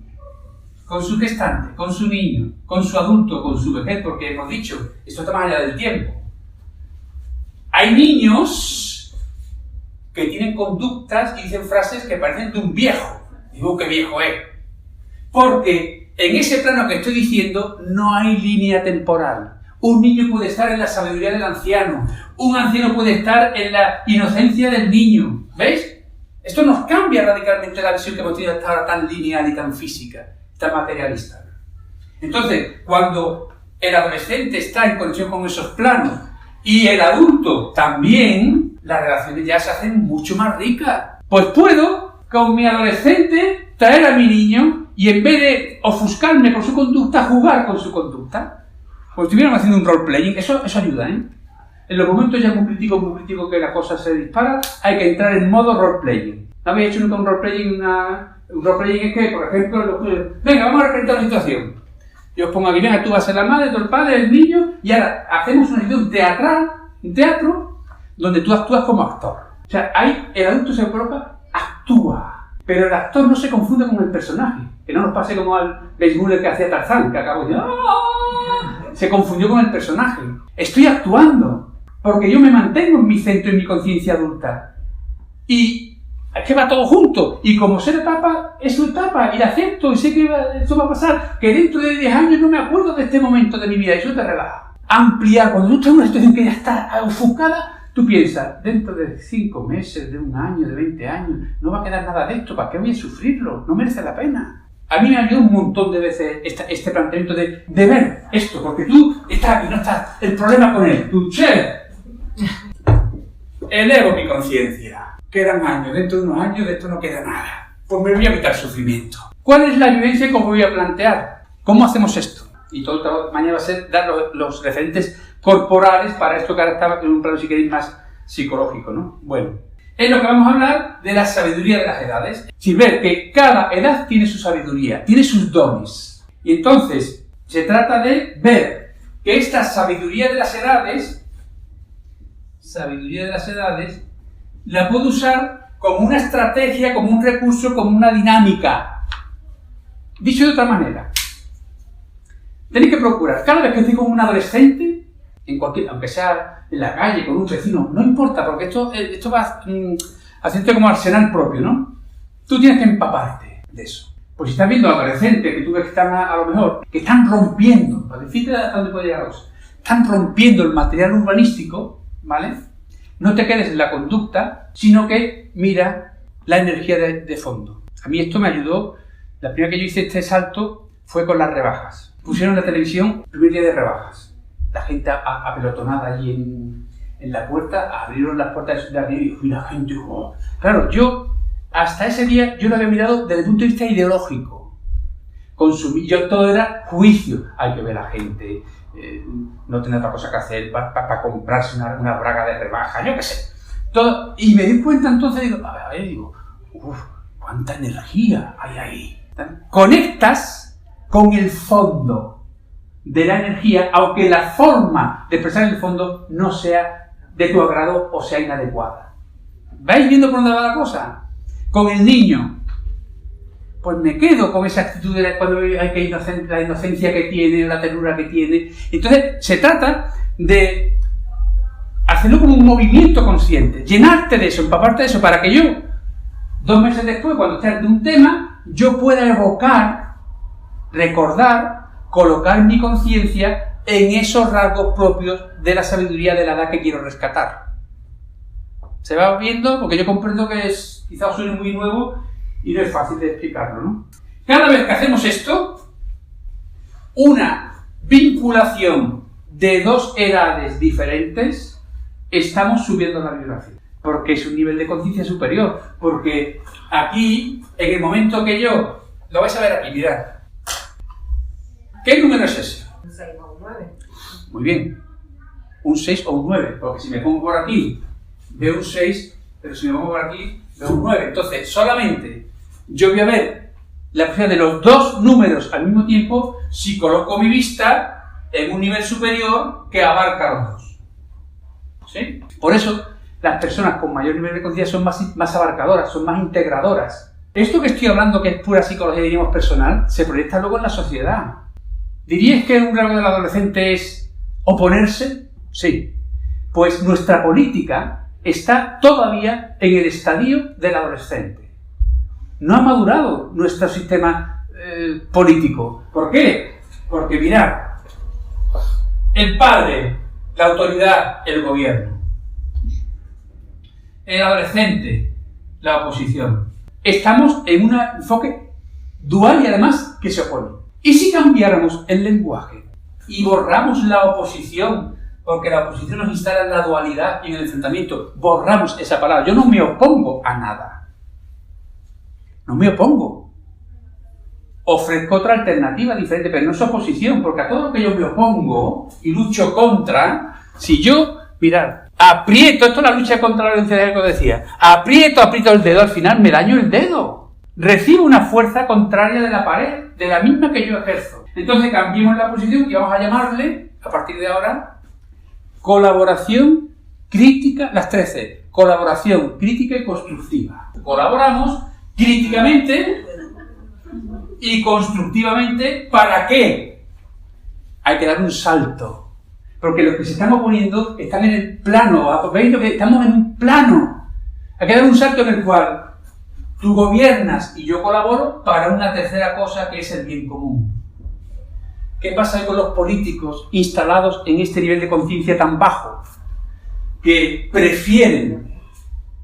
A: con su gestante, con su niño, con su adulto, con su vejez, porque hemos dicho, esto está más allá del tiempo. Hay niños que tienen conductas y dicen frases que parecen de un viejo. Digo, ¿qué viejo es? Porque en ese plano que estoy diciendo no hay línea temporal. Un niño puede estar en la sabiduría del anciano. Un anciano puede estar en la inocencia del niño. ¿Veis? Esto nos cambia radicalmente la visión que hemos tenido hasta ahora tan lineal y tan física, tan materialista. Entonces, cuando el adolescente está en conexión con esos planos y el adulto también, las relaciones ya se hacen mucho más ricas. Pues puedo, con mi adolescente, traer a mi niño y en vez de ofuscarme por su conducta, jugar con su conducta. Pues estuviéramos haciendo un role-playing, eso ayuda, ¿eh? En los momentos ya muy crítico que la cosa se dispara, hay que entrar en modo role-playing. ¿No habéis hecho nunca un role-playing? Un role-playing es que, por ejemplo, venga, vamos a representar una situación. Yo os pongo aquí, venga, tú vas a ser la madre, tú el padre, el niño, y ahora hacemos una situación teatral, un teatro, donde tú actúas como actor. O sea, ahí el adulto se coloca, actúa. Pero el actor no se confunde con el personaje. Que no nos pase como al Weissmuller que hacía Tarzán, que acabó diciendo ¡ah! Se confundió con el personaje. Estoy actuando, porque yo me mantengo en mi centro, en mi conciencia adulta. Y es que va todo junto. Y como ser etapa, es su etapa, y la acepto, y sé que eso va a pasar. Que dentro de 10 años no me acuerdo de este momento de mi vida, y eso te relaja. Ampliar, cuando tú estás en una situación que ya está ofuscada, tú piensas, dentro de 5 meses, de 1 año, de 20 años, no va a quedar nada de esto, ¿para qué voy a sufrirlo? No merece la pena. A mí me ayudó un montón de veces este planteamiento de ver esto, porque tú estás aquí, no estás el problema con él. Tú, che, elevo mi conciencia. quedan años, dentro de unos años de esto no queda nada. Pues me voy a evitar sufrimiento. ¿Cuál es la vivencia que os voy a plantear? ¿Cómo hacemos esto? Y todo el trabajo de mañana va a ser dar los referentes corporales para esto que ahora está en un plano, si queréis, más psicológico, ¿no? Bueno, es lo que vamos a hablar de la sabiduría de las edades. Sin ver que cada edad tiene su sabiduría, tiene sus dones. Y entonces, se trata de ver que esta sabiduría de las edades, la puedo usar como una estrategia, como un recurso, como una dinámica. Dicho de otra manera, tenéis que procurar, cada vez que estéis con un adolescente, aunque sea en la calle, con un vecino, no importa, porque esto va haciendo como arsenal propio, ¿no? Tú tienes que empaparte de eso. Pues si estás viendo adolescentes que tú ves que están a lo mejor, que están rompiendo, para decirte hasta dónde puede llegar la cosa, están rompiendo el material urbanístico, ¿vale? No te quedes en la conducta, sino que mira la energía de fondo. A mí esto me ayudó, la primera que yo hice este salto fue con las rebajas. Pusieron en la televisión el primer día de rebajas. La gente apelotonada allí en la puerta, abrieron las puertas de arriba y la gente... Oh. Claro, yo hasta ese día yo lo había mirado desde el punto de vista ideológico. Yo todo era juicio. Hay que ver a la gente, no tener otra cosa que hacer para comprarse una braga de rebaja, yo qué sé. Todo, y me di cuenta entonces, digo, cuánta energía hay ahí. Conectas con el fondo de la energía, aunque la forma de expresar el fondo no sea de tu agrado o sea inadecuada. ¿Vais viendo por dónde va la cosa? Con el niño, pues me quedo con esa actitud de cuando hay que la inocencia que tiene, la ternura que tiene. Entonces se trata de hacerlo como un movimiento consciente, llenarte de eso, empaparte de eso, para que yo, 2 meses después, cuando esté ante un tema, yo pueda evocar, recordar, colocar mi conciencia en esos rasgos propios de la sabiduría de la edad que quiero rescatar. Se va viendo, porque yo comprendo que quizás suene muy nuevo y no es fácil de explicarlo, ¿no? Cada vez que hacemos esto, una vinculación de 2 edades diferentes, estamos subiendo la vibración. Porque es un nivel de conciencia superior. Porque aquí, en el momento que yo... Lo vais a ver aquí, mirad. ¿Qué número es ese?
B: Un 6 o un 9.
A: Muy bien. Un 6 o un 9. Porque si me pongo por aquí, veo un 6, pero si me pongo por aquí, veo un 9. Entonces, solamente yo voy a ver la posibilidad de los 2 números al mismo tiempo si coloco mi vista en un nivel superior que abarca los 2. ¿Sí? Por eso, las personas con mayor nivel de conciencia son más abarcadoras, son más integradoras. Esto que estoy hablando, que es pura psicología, diríamos, personal, se proyecta luego en la sociedad. ¿Diríais que un rasgo del adolescente es oponerse? Sí. Pues nuestra política está todavía en el estadio del adolescente. No ha madurado nuestro sistema político. ¿Por qué? Porque mirad, el padre, la autoridad, el gobierno. El adolescente, la oposición. Estamos en un enfoque dual y además que se opone. ¿Y si cambiáramos el lenguaje y borramos la oposición? Porque la oposición nos instala en la dualidad y en el enfrentamiento. Borramos esa palabra. Yo no me opongo a nada. No me opongo. Ofrezco otra alternativa diferente, pero no es oposición, porque a todo lo que yo me opongo y lucho contra, si yo, mirad, aprieto, esto es la lucha contra la violencia de género que decía, aprieto el dedo, al final me daño el dedo. Recibo una fuerza contraria de la pared, de la misma que yo ejerzo. Entonces cambiemos la posición y vamos a llamarle, a partir de ahora, colaboración crítica, las 13, colaboración crítica y constructiva. Colaboramos críticamente y constructivamente, ¿para qué? Hay que dar un salto. Porque los que se están oponiendo están en el plano, ¿veis lo que estamos en un plano? Hay que dar un salto en el cual tú gobiernas y yo colaboro para una tercera cosa que es el bien común. ¿Qué pasa con los políticos instalados en este nivel de conciencia tan bajo? Que prefieren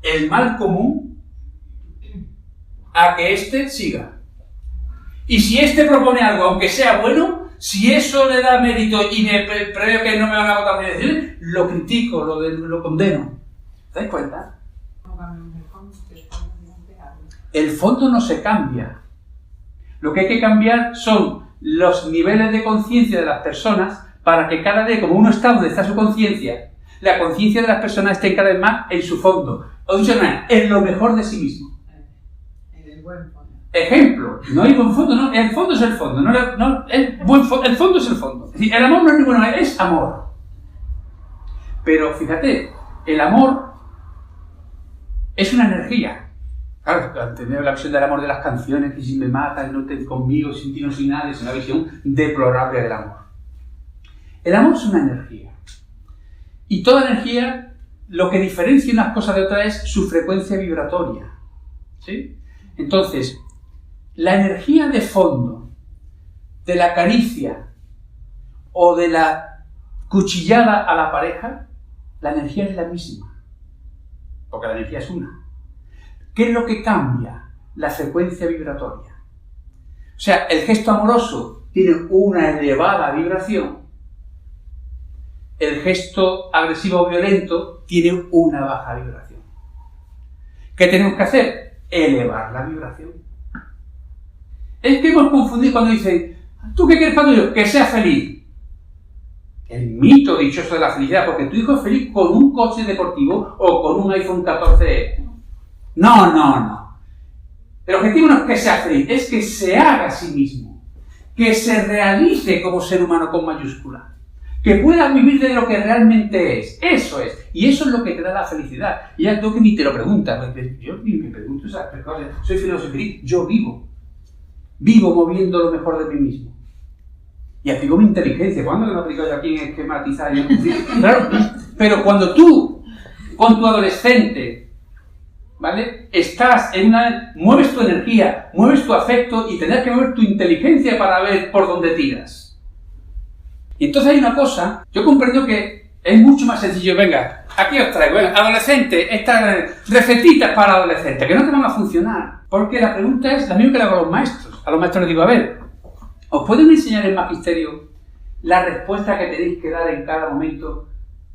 A: el mal común a que éste siga. Y si éste propone algo, aunque sea bueno, si eso le da mérito y me preveo que no me van a votar por decir, lo critico, lo condeno. ¿Te das cuenta?
B: No cambiamos el fondo.
A: El fondo no se cambia. Lo que hay que cambiar son los niveles de conciencia de las personas para que cada vez, como uno está donde está su conciencia, la conciencia de las personas esté cada vez más en su fondo. O dicho en lo mejor de sí mismo.
D: En el buen fondo.
A: Ejemplo, no hay buen fondo, no, el fondo es el fondo, el fondo es el fondo. Es decir, el amor no es ninguno, es amor. Pero fíjate, el amor es una energía. Claro, tener la visión del amor de las canciones, que si me matas, no te conmigo, sin ti no soy nada, es una visión deplorable del amor. El amor es una energía. Y toda energía, lo que diferencia unas cosas de otras es su frecuencia vibratoria. ¿Sí? Entonces, la energía de fondo de la caricia o de la cuchillada a la pareja, la energía es la misma. Porque la energía es una. ¿Qué es lo que cambia? La frecuencia vibratoria. O sea, el gesto amoroso tiene una elevada vibración. El gesto agresivo o violento tiene una baja vibración. ¿Qué tenemos que hacer? Elevar la vibración. Es que hemos confundido cuando dicen, ¿tú qué quieres para tu hijo? Que sea feliz. El mito dichoso de la felicidad, porque tu hijo es feliz con un coche deportivo o con un iPhone 14. No. El objetivo no es que sea feliz, es que se haga a sí mismo. Que se realice como ser humano con mayúscula. Que pueda vivir de lo que realmente es. Eso es. Y eso es lo que te da la felicidad. Y ya tú que ni te lo preguntas. Yo ni me pregunto esas cosas. Soy feliz o soy feliz. Yo vivo. Vivo moviendo lo mejor de mí mismo. Y aplico mi inteligencia. ¿Cuándo que no aplico yo aquí en esquematizar? Claro. Pero cuando tú, con tu adolescente, ¿vale? Estás en mueves tu energía, mueves tu afecto y tendrás que mover tu inteligencia para ver por dónde tiras. Y entonces hay una cosa, yo comprendo que es mucho más sencillo. Venga, aquí os traigo, adolescente, estas recetitas para adolescentes, que no te van a funcionar. Porque la pregunta es la misma que le hago a los maestros. A los maestros les digo, a ver, ¿os pueden enseñar el magisterio la respuesta que tenéis que dar en cada momento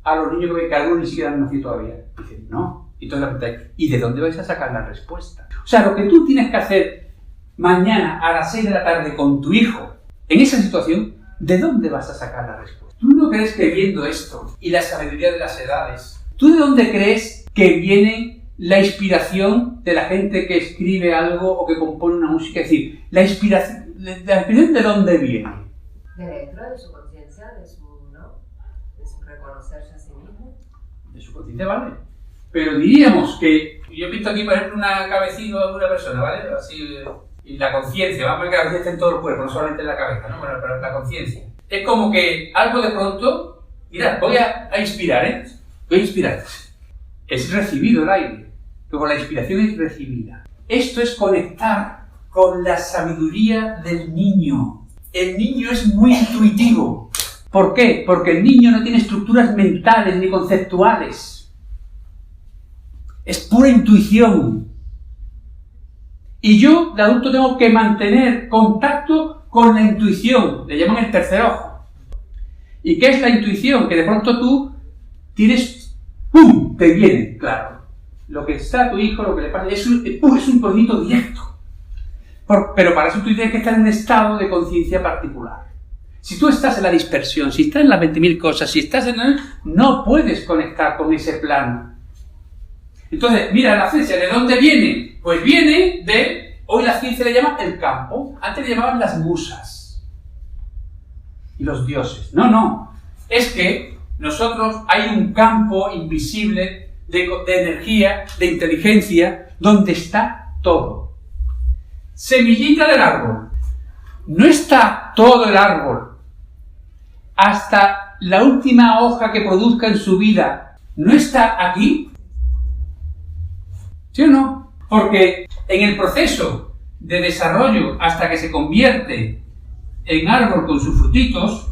A: a los niños que algunos ni siquiera han nacido todavía? Dicen, no. Y entonces la pregunta es, ¿y de dónde vais a sacar la respuesta? O sea, lo que tú tienes que hacer mañana a las 6 de la tarde con tu hijo, en esa situación, ¿de dónde vas a sacar la respuesta? ¿Tú no crees que viendo esto y la sabiduría de las edades, tú de dónde crees que viene la inspiración de la gente que escribe algo o que compone una música? Es decir, ¿la inspiración de dónde viene?
B: De dentro de su conciencia, de su reconocerse a sí mismo.
A: De su conciencia, vale. Pero diríamos que, yo pinto aquí por ejemplo una cabecilla de una persona, ¿vale? Así, y la conciencia, vamos a ver que la conciencia está en todo el cuerpo, no solamente en la cabeza, ¿no? Bueno, pero la conciencia. Es como que algo de pronto, mirad, voy a inspirar, ¿eh? Voy a inspirar. Es recibido el aire, luego la inspiración es recibida. Esto es conectar con la sabiduría del niño. El niño es muy intuitivo. ¿Por qué? Porque el niño no tiene estructuras mentales ni conceptuales. Es pura intuición. Y yo, de adulto, tengo que mantener contacto con la intuición. Le llaman el tercer ojo. ¿Y qué es la intuición? Que de pronto tú tienes... ¡Pum! Te viene, claro. Lo que está a tu hijo, lo que le pasa, es un conocimiento directo. Pero para eso tú tienes que estar en un estado de conciencia particular. Si tú estás en la dispersión, si estás en las 20.000 cosas, si estás en el... no puedes conectar con ese plano. Entonces, mira, la ciencia, ¿de dónde viene? Pues viene de... Hoy la ciencia le llama el campo. Antes le llamaban las musas. Y los dioses. No. Es que nosotros hay un campo invisible de energía, de inteligencia, donde está todo. Semillita del árbol. No está todo el árbol. Hasta la última hoja que produzca en su vida. ¿No está aquí? ¿Sí o no? Porque en el proceso de desarrollo hasta que se convierte en árbol con sus frutitos,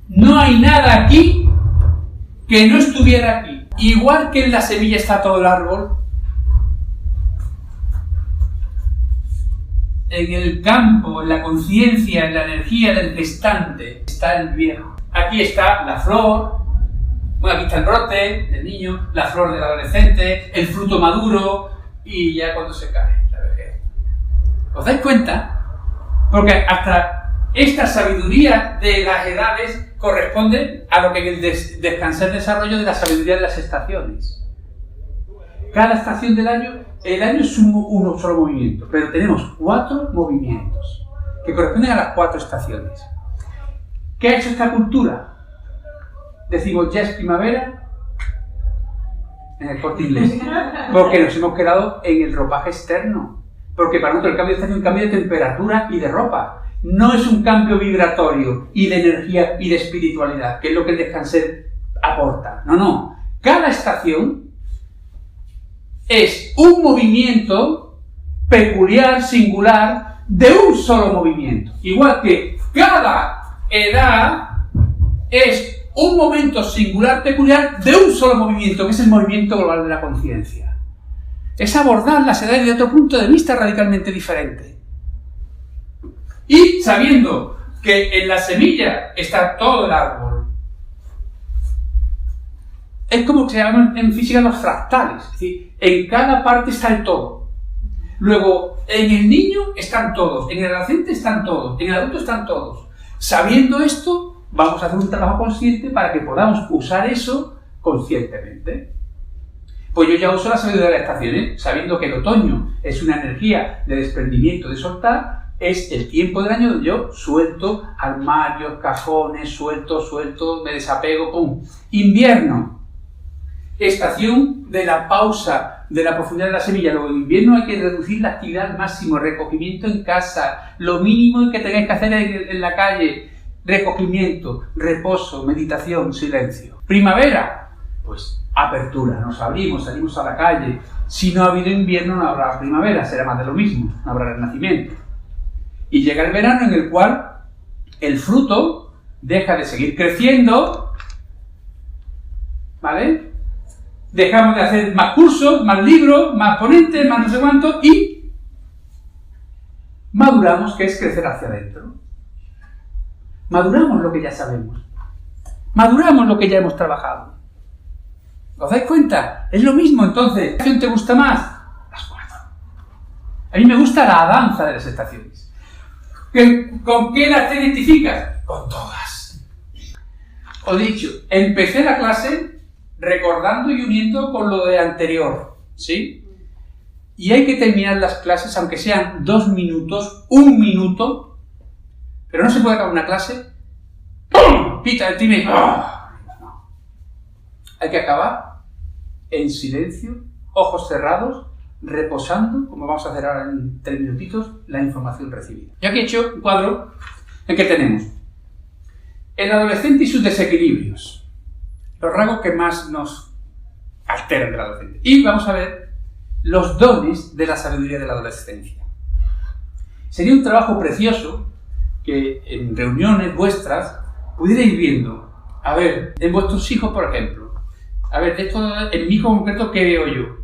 A: no hay nada aquí que no estuviera aquí. Igual que en la semilla está todo el árbol, en el campo, en la conciencia, en la energía del gestante, está el viejo. Aquí está la flor, bueno, aquí está el brote del niño, la flor del adolescente, el fruto maduro, y ya cuando se cae la vejez. ¿Os dais cuenta? Porque hasta esta sabiduría de las edades corresponde a lo que en el descansar el desarrollo de la sabiduría de las estaciones. Cada estación del año, el año es un solo movimiento, pero tenemos 4 movimientos que corresponden a las 4 estaciones. ¿Qué ha hecho esta cultura? Decimos, ya es primavera en el Corte Inglés, porque nos hemos quedado en el ropaje externo, porque para nosotros el cambio de estación es un cambio de temperatura y de ropa, no es un cambio vibratorio y de energía y de espiritualidad, que es lo que el descanser aporta. No, cada estación es un movimiento peculiar, singular, de un solo movimiento. Igual que cada edad es un momento singular, peculiar, de un solo movimiento, que es el movimiento global de la conciencia. Es abordar las edades de otro punto de vista radicalmente diferente. Y sabiendo que en la semilla está todo el árbol. Es como se llaman en física los fractales, es decir, en cada parte está el todo. Luego, en el niño están todos, en el adolescente están todos, en el adulto están todos. Sabiendo esto, vamos a hacer un trabajo consciente para que podamos usar eso conscientemente. Pues yo ya uso la sabiduría de las estaciones, sabiendo que el otoño es una energía de desprendimiento, de soltar, es el tiempo del año donde yo suelto armarios, cajones, suelto, me desapego, ¡pum! Invierno, estación de la pausa, de la profundidad de la semilla. Luego en invierno hay que reducir la actividad al máximo, recogimiento en casa, lo mínimo que tengáis que hacer en la calle, recogimiento, reposo, meditación, silencio. Primavera, pues apertura, nos abrimos, salimos a la calle. Si no ha habido invierno no habrá primavera, será más de lo mismo, no habrá renacimiento. Y llega el verano en el cual el fruto deja de seguir creciendo, ¿vale? Dejamos de hacer más cursos, más libros, más ponentes, más no sé cuánto, y maduramos, que es crecer hacia adentro. Maduramos lo que ya sabemos. Maduramos lo que ya hemos trabajado. ¿Os dais cuenta? Es lo mismo, entonces. ¿Qué estación te gusta más? Las 4. A mí me gusta la danza de las estaciones. ¿Con qué las te identificas? Con todas. Os he dicho, empecé la clase recordando y uniendo con lo de anterior, ¿sí? Y hay que terminar las clases, aunque sean 2 minutos, 1 minuto, pero no se puede acabar una clase, ¡pum! Pita el timbre, no. Hay que acabar en silencio, ojos cerrados, reposando, como vamos a hacer ahora en 3 minutitos, la información recibida. Yo aquí he hecho un cuadro en que tenemos el adolescente y sus desequilibrios, los rasgos que más nos alteran del adolescente. Y vamos a ver los dones de la sabiduría de la adolescencia. Sería un trabajo precioso que en reuniones vuestras pudierais viendo, a ver, en vuestros hijos, por ejemplo, a ver, esto en mi hijo concreto, ¿qué veo yo?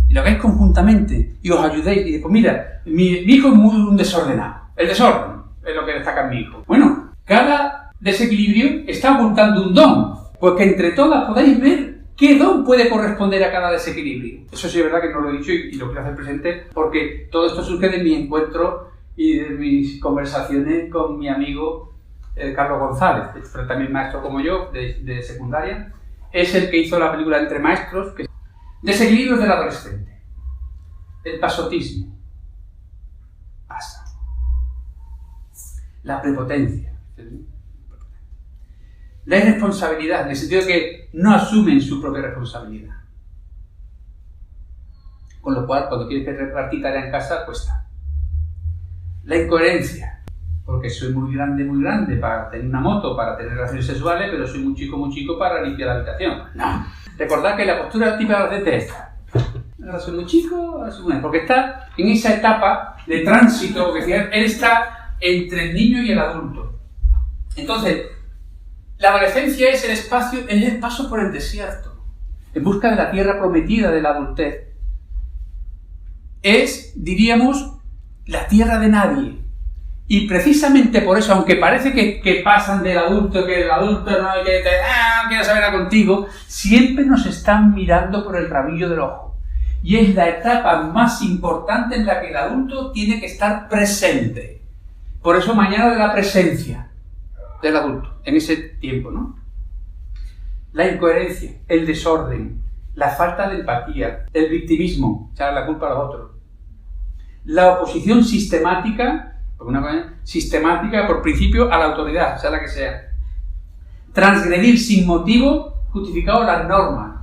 A: Y lo veis conjuntamente y os ayudéis. Y pues mira, mi hijo es muy un desordenado. El desorden es lo que destaca en mi hijo. Bueno, cada desequilibrio está ocultando un don. Pues que entre todas podáis ver qué don puede corresponder a cada desequilibrio. Eso sí es verdad que no lo he dicho y lo quiero hacer presente porque todo esto surge de mi encuentro y de mis conversaciones con mi amigo Carlos González, pero también maestro como yo, de secundaria. Es el que hizo la película Entre Maestros, que desequilibrios del adolescente. El pasotismo. Pasa. La prepotencia. La irresponsabilidad, en el sentido de que no asumen su propia responsabilidad. Con lo cual, cuando quieres que repartir tarea en casa, cuesta. La incoherencia. Porque soy muy grande para tener una moto, para tener relaciones sexuales, pero soy muy chico para limpiar la habitación. No. Recordad que la postura típica de la es esta. Ahora soy muy chico, ahora soy muy grande. Porque está en esa etapa de tránsito, porque él está entre el niño y el adulto. Entonces, la adolescencia es el espacio, es el paso por el desierto, en busca de la tierra prometida de la adultez. Es, diríamos, la tierra de nadie. Y precisamente por eso, aunque parece que pasan del adulto, que el adulto no quiere saber nada contigo, siempre nos están mirando por el rabillo del ojo. y es la etapa más importante en la que el adulto tiene que estar presente. Por eso mañana de la presencia del adulto, en ese tiempo, ¿no? La incoherencia, el desorden, la falta de empatía, el victimismo, echar la culpa a los otros, la oposición sistemática, por principio, a la autoridad, sea la que sea, transgredir sin motivo justificado las normas,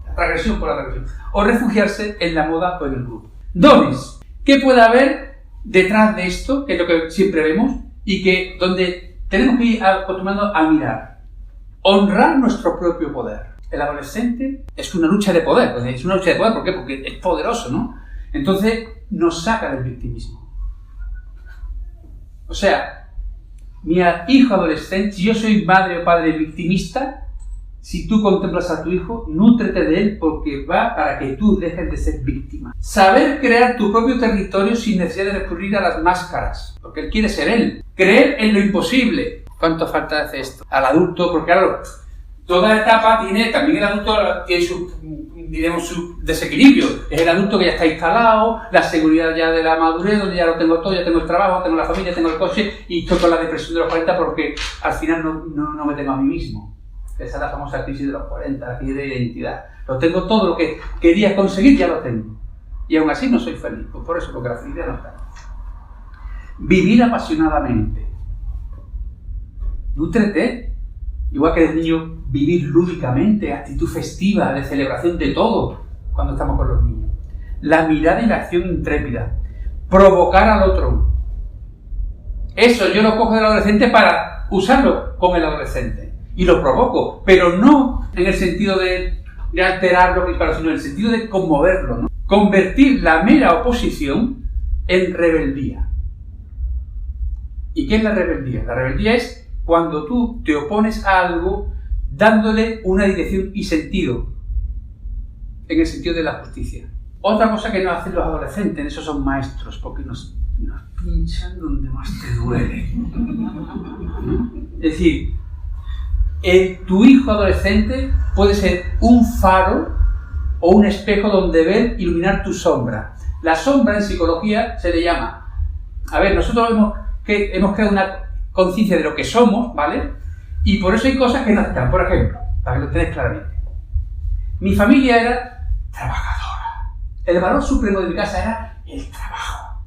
A: la transgresión por la transgresión, o refugiarse en la moda o en el grupo. Dones. ¿Qué puede haber detrás de esto, que es lo que siempre vemos, y que donde tenemos que ir acostumbrando a mirar? Honrar nuestro propio poder. El adolescente es una lucha de poder. Es una lucha de poder, ¿por qué? Porque es poderoso, ¿no? Entonces nos saca del victimismo. O sea, mi hijo adolescente, si yo soy madre o padre victimista, si tú contemplas a tu hijo, nútrete de él porque va para que tú dejes de ser víctima. Saber crear tu propio territorio sin necesidad de recurrir a las máscaras, porque él quiere ser él. Creer en lo imposible. ¿Cuánto falta hace esto? Al adulto, porque claro, toda etapa también el adulto tiene su desequilibrio. Es el adulto que ya está instalado, la seguridad ya de la madurez, donde ya lo tengo todo, ya tengo el trabajo, tengo la familia, tengo el coche, y estoy con la depresión de los 40 porque al final no me tengo a mí mismo. Esa es la famosa crisis de los 40, la crisis de identidad. Lo tengo todo, lo que quería conseguir ya lo tengo. Y aún así no soy feliz. Pues por eso, porque la felicidad no está. Vivir apasionadamente. Nútrete. Igual que el niño, vivir lúdicamente, actitud festiva, de celebración de todo, cuando estamos con los niños. La mirada y la acción intrépida. Provocar al otro. Eso yo lo cojo del adolescente para usarlo con el adolescente. Y lo provoco, pero no en el sentido de alterarlo, sino en el sentido de conmoverlo, ¿no? Convertir la mera oposición en rebeldía. ¿Y qué es la rebeldía? La rebeldía es cuando tú te opones a algo dándole una dirección y sentido, en el sentido de la justicia. Otra cosa que no hacen los adolescentes, esos son maestros, porque nos pinchan donde más te duele. Es decir, tu hijo adolescente puede ser un faro o un espejo donde ver iluminar tu sombra. La sombra en psicología se le llama... A ver, nosotros hemos creado una conciencia de lo que somos, ¿vale? Y por eso hay cosas que no están. Por ejemplo, para que lo tengáis claramente. Mi familia era trabajadora. El valor supremo de mi casa era el trabajo.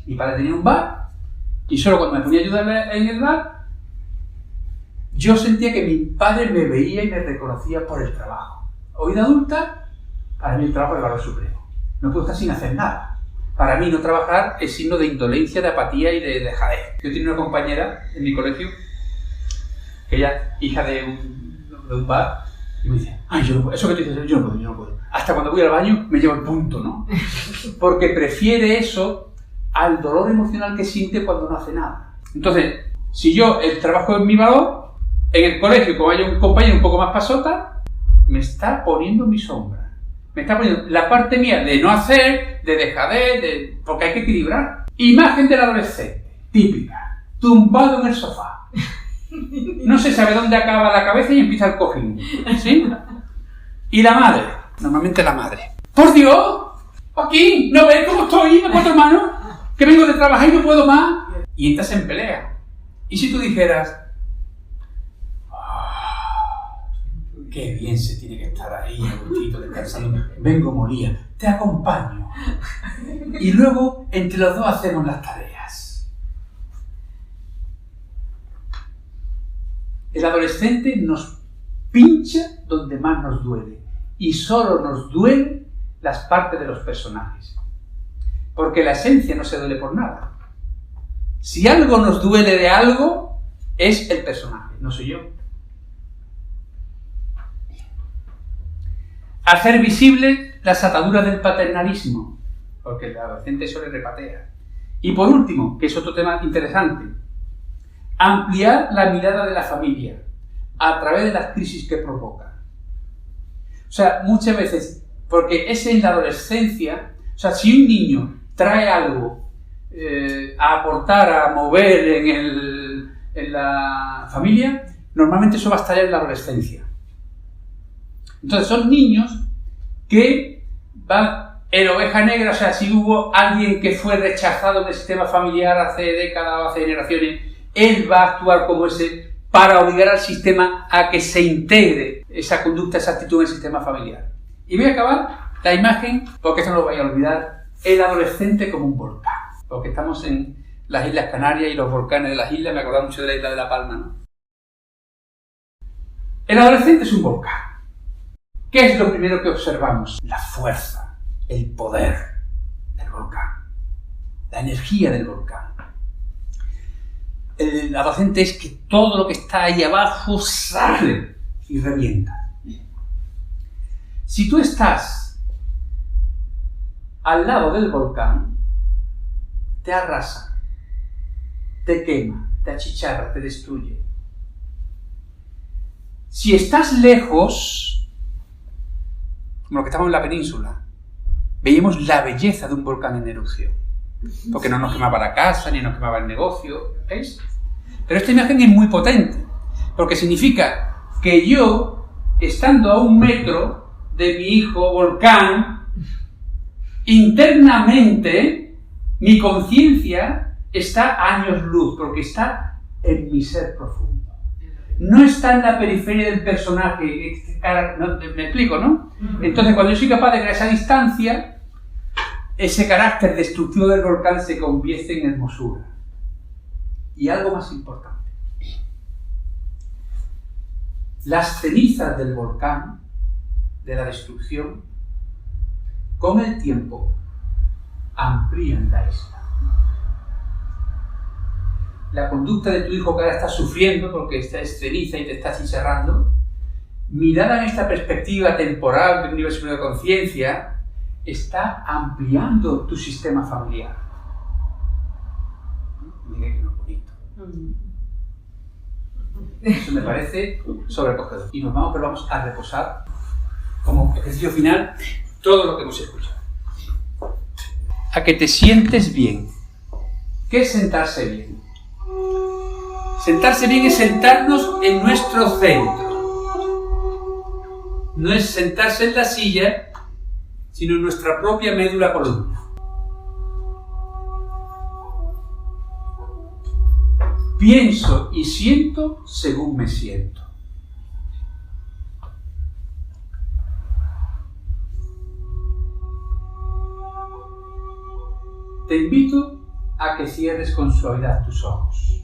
A: Mi padre tenía un bar y solo cuando me ponía a ayudarle en el bar, yo sentía que mi padre me veía y me reconocía por el trabajo. Hoy de adulta, para mí el trabajo es el valor supremo. No puedo estar sin hacer nada. Para mí no trabajar es signo de indolencia, de apatía y de dejadez. Yo tenía una compañera en mi colegio, que ella, hija de un bar, y me decía, ay, eso que tú dices, yo no puedo. Hasta cuando voy al baño me llevo el punto, ¿no? Porque prefiere eso al dolor emocional que siente cuando no hace nada. Entonces, si yo el trabajo es mi valor, en el colegio, como hay un compañero un poco más pasota, me está poniendo mi sombra. Me está poniendo la parte mía de no hacer, de dejadez, porque hay que equilibrar. Imagen del adolescente, típica, tumbado en el sofá. No se sabe dónde acaba la cabeza y empieza el cojín, ¿sí? Y la madre, normalmente la madre. ¡Por Dios! Joaquín, ¿no ves cómo estoy a cuatro manos? Que vengo de trabajar y no puedo más. Y entras en pelea. Y si tú dijeras, qué bien se tiene que estar ahí, agustito, descansando. Vengo, Moría, te acompaño. Y luego, entre los dos hacemos las tareas. El adolescente nos pincha donde más nos duele. Y solo nos duelen las partes de los personajes. Porque la esencia no se duele por nada. Si algo nos duele de algo, es el personaje, no soy yo. Hacer visible las ataduras del paternalismo, porque el adolescente eso le repatea. Y por último, que es otro tema interesante, ampliar la mirada de la familia a través de las crisis que provoca. O sea, muchas veces, porque es en la adolescencia, o sea, si un niño trae algo a aportar, a mover en la familia, normalmente eso va a estar en la adolescencia. Entonces son niños que va el oveja negra, o sea, si hubo alguien que fue rechazado del sistema familiar hace décadas o hace generaciones, él va a actuar como ese para obligar al sistema a que se integre esa conducta, esa actitud en el sistema familiar. Y voy a acabar la imagen, porque esto no lo voy a olvidar, el adolescente como un volcán. Porque estamos en las Islas Canarias y los volcanes de las islas, me acordaba mucho de la isla de La Palma, ¿no? El adolescente es un volcán. ¿Qué es lo primero que observamos? La fuerza, el poder del volcán, la energía del volcán. El adolescente es que todo lo que está ahí abajo sale y revienta. Si tú estás al lado del volcán, te arrasa, te quema, te achicharra, te destruye. Si estás lejos, como lo que estamos en la península, veíamos la belleza de un volcán en erupción. Porque no nos quemaba la casa, ni nos quemaba el negocio, ¿veis? Pero esta imagen es muy potente, porque significa que yo, estando a 1 metro de mi hijo volcán, internamente mi conciencia está a años luz, porque está en mi ser profundo. No está en la periferia del personaje, me explico, ¿no? Entonces, cuando yo soy capaz de crear esa distancia, ese carácter destructivo del volcán se convierte en hermosura. Y algo más importante. Las cenizas del volcán, de la destrucción, con el tiempo, amplían la isla. La conducta de tu hijo que ahora está sufriendo porque esta es ceniza y te está achicharrando, mirada en esta perspectiva temporal del universo de conciencia, está ampliando tu sistema familiar. Mira que no es bonito. Eso me parece sobrecogedor. Y vamos a reposar como ejercicio final todo lo que hemos escuchado. A que te sientes bien. ¿Qué es sentarse bien? Sentarse bien es sentarnos en nuestro centro. No es sentarse en la silla, sino en nuestra propia médula columna. Pienso y siento según me siento. Te invito a que cierres con suavidad tus ojos.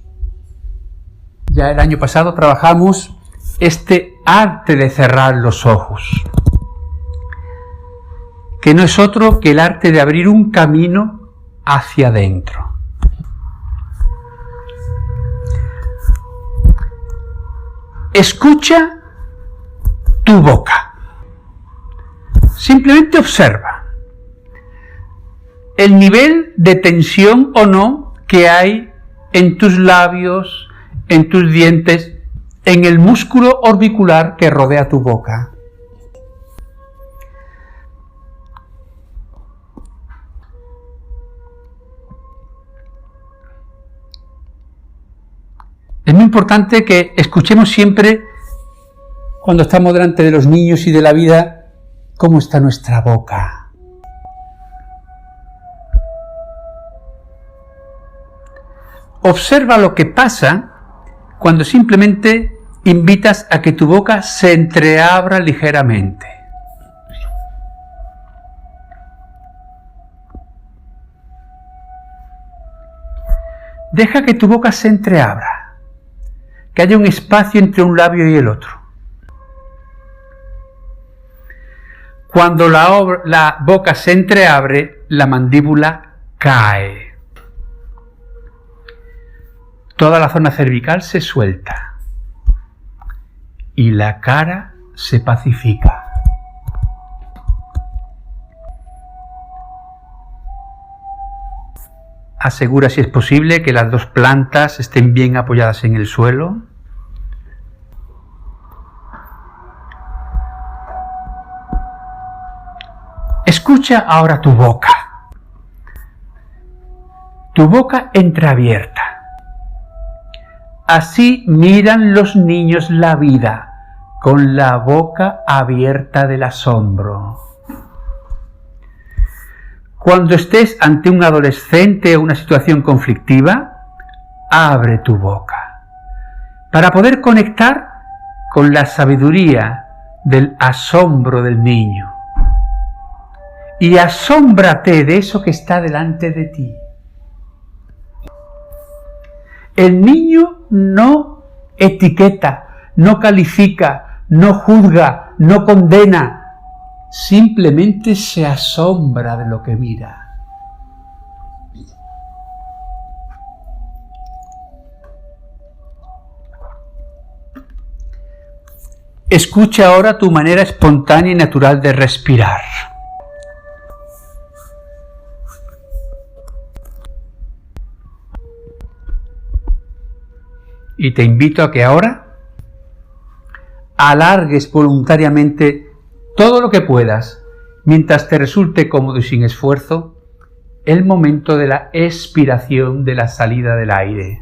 A: Ya el año pasado trabajamos este arte de cerrar los ojos, que no es otro que el arte de abrir un camino hacia adentro. Escucha tu boca. Simplemente observa el nivel de tensión o no que hay en tus labios, en tus dientes, en el músculo orbicular que rodea tu boca. Es muy importante que escuchemos siempre, cuando estamos delante de los niños y de la vida, cómo está nuestra boca. Observa lo que pasa cuando simplemente invitas a que tu boca se entreabra ligeramente. Deja que tu boca se entreabra, que haya un espacio entre un labio y el otro. Cuando la boca se entreabre, la mandíbula cae. Toda la zona cervical se suelta y la cara se pacifica. Asegura, si es posible, que las dos plantas estén bien apoyadas en el suelo. Escucha ahora tu boca. Tu boca entreabierta. Así miran los niños la vida, con la boca abierta del asombro. Cuando estés ante un adolescente o una situación conflictiva, abre tu boca para poder conectar con la sabiduría del asombro del niño. Y asómbrate de eso que está delante de ti. El niño no etiqueta, no califica, no juzga, no condena, simplemente se asombra de lo que mira. Escucha ahora tu manera espontánea y natural de respirar. Y te invito a que ahora alargues voluntariamente todo lo que puedas, mientras te resulte cómodo y sin esfuerzo, el momento de la expiración, de la salida del aire.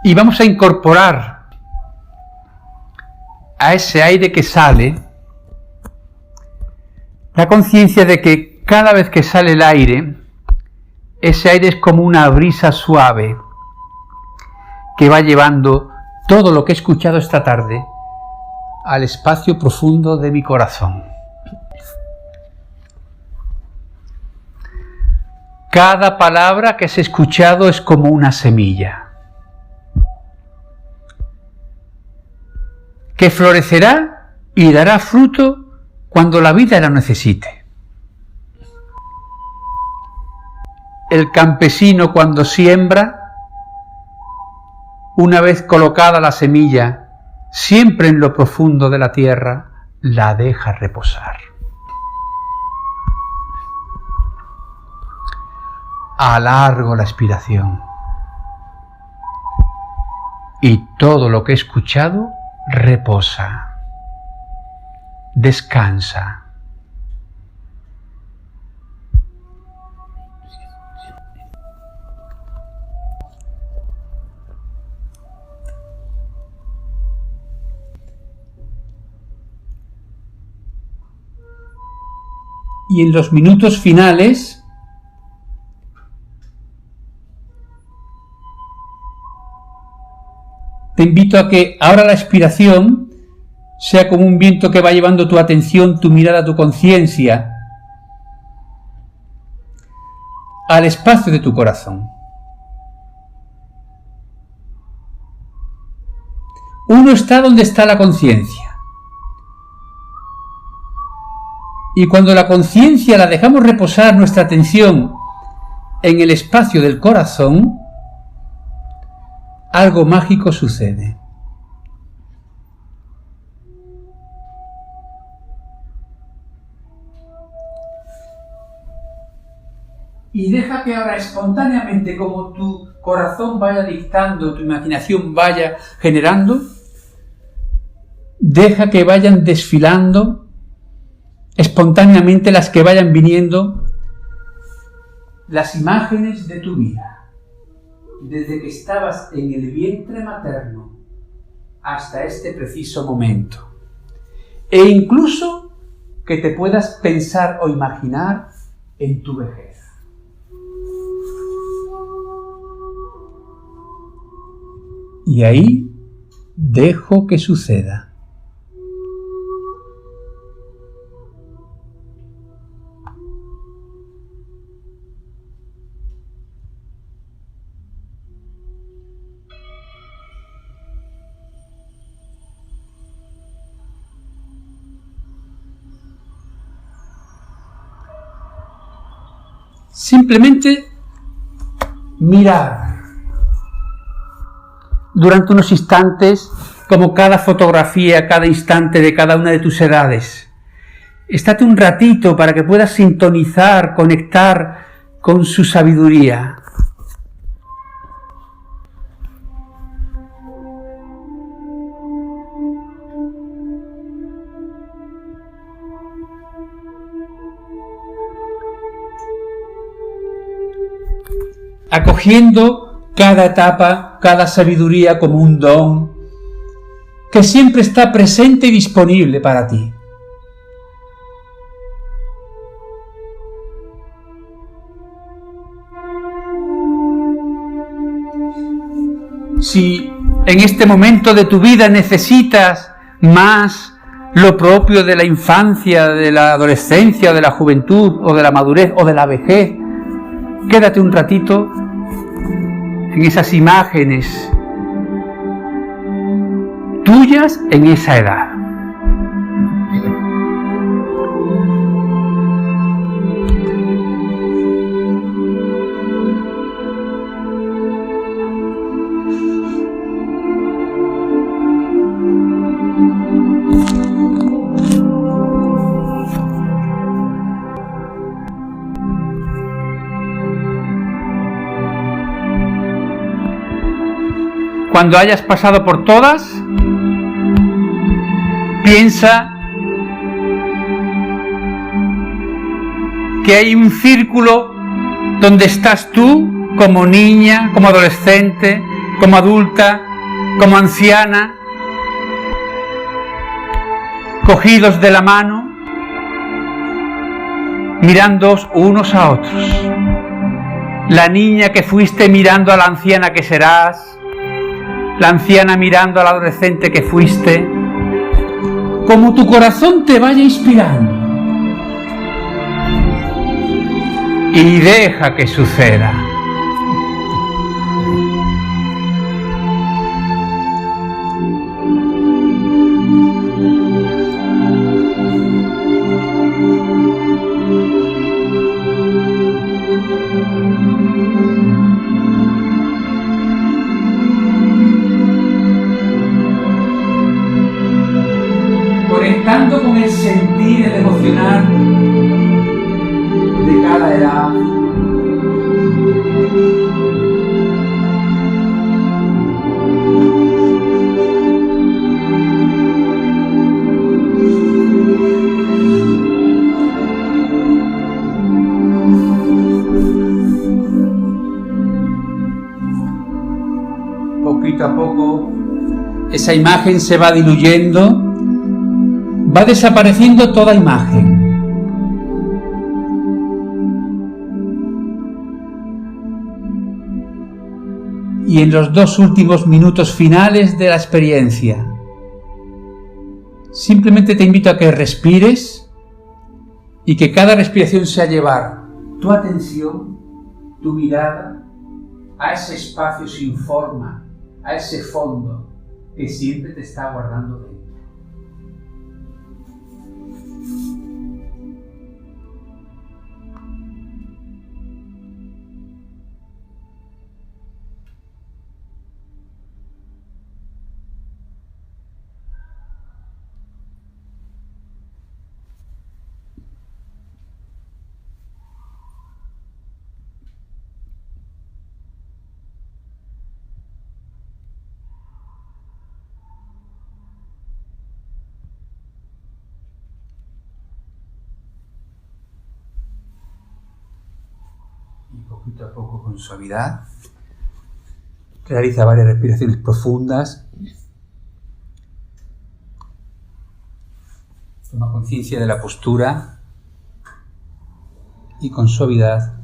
A: Y vamos a incorporar a ese aire que sale la conciencia de que cada vez que sale el aire, ese aire es como una brisa suave que va llevando todo lo que he escuchado esta tarde al espacio profundo de mi corazón. Cada palabra que has escuchado es como una semilla que florecerá y dará fruto cuando la vida la necesite. El campesino, cuando siembra, una vez colocada la semilla, siempre en lo profundo de la tierra, la deja reposar. Alargo la expiración. Y todo lo que he escuchado reposa, descansa. Y en los minutos finales, te invito a que ahora la expiración sea como un viento que va llevando tu atención, tu mirada, tu conciencia al espacio de tu corazón. Uno está donde está la conciencia. Y cuando la conciencia la dejamos reposar nuestra atención en el espacio del corazón, algo mágico sucede. Y deja que ahora espontáneamente, como tu corazón vaya dictando, tu imaginación vaya generando, deja que vayan desfilando espontáneamente las que vayan viniendo las imágenes de tu vida, desde que estabas en el vientre materno hasta este preciso momento. E incluso que te puedas pensar o imaginar en tu vejez. Y ahí dejo que suceda. Simplemente mirar durante unos instantes, como cada fotografía, cada instante de cada una de tus edades. Estate un ratito para que puedas sintonizar, conectar con su sabiduría. Acogiendo cada etapa, cada sabiduría como un don que siempre está presente y disponible para ti. Si en este momento de tu vida necesitas más lo propio de la infancia, de la adolescencia, de la juventud, o de la madurez, o de la vejez, quédate un ratito en esas imágenes tuyas en esa edad. Cuando hayas pasado por todas, piensa que hay un círculo donde estás tú como niña, como adolescente, como adulta, como anciana, cogidos de la mano, mirándoos unos a otros. La niña que fuiste mirando a la anciana que serás, la anciana mirando al adolescente que fuiste, como tu corazón te vaya inspirando. Y deja que suceda. Conectando con el sentir, el emocionar de cada edad. Poquito a poco, esa imagen se va diluyendo. Va desapareciendo toda imagen. Y en los 2 últimos minutos finales de la experiencia, simplemente te invito a que respires y que cada respiración sea llevar tu atención, tu mirada, a ese espacio sin forma, a ese fondo que siempre te está guardando dentro. Poquito a poco, con suavidad, realiza varias respiraciones profundas. Toma conciencia de la postura y con suavidad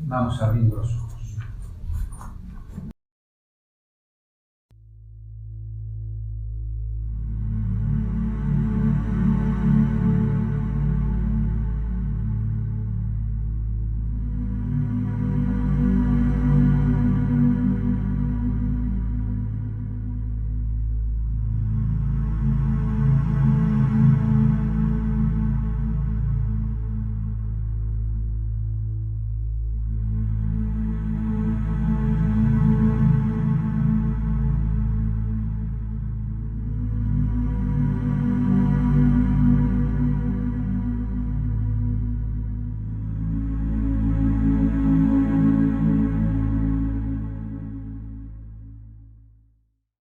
A: vamos abriendo los ojos.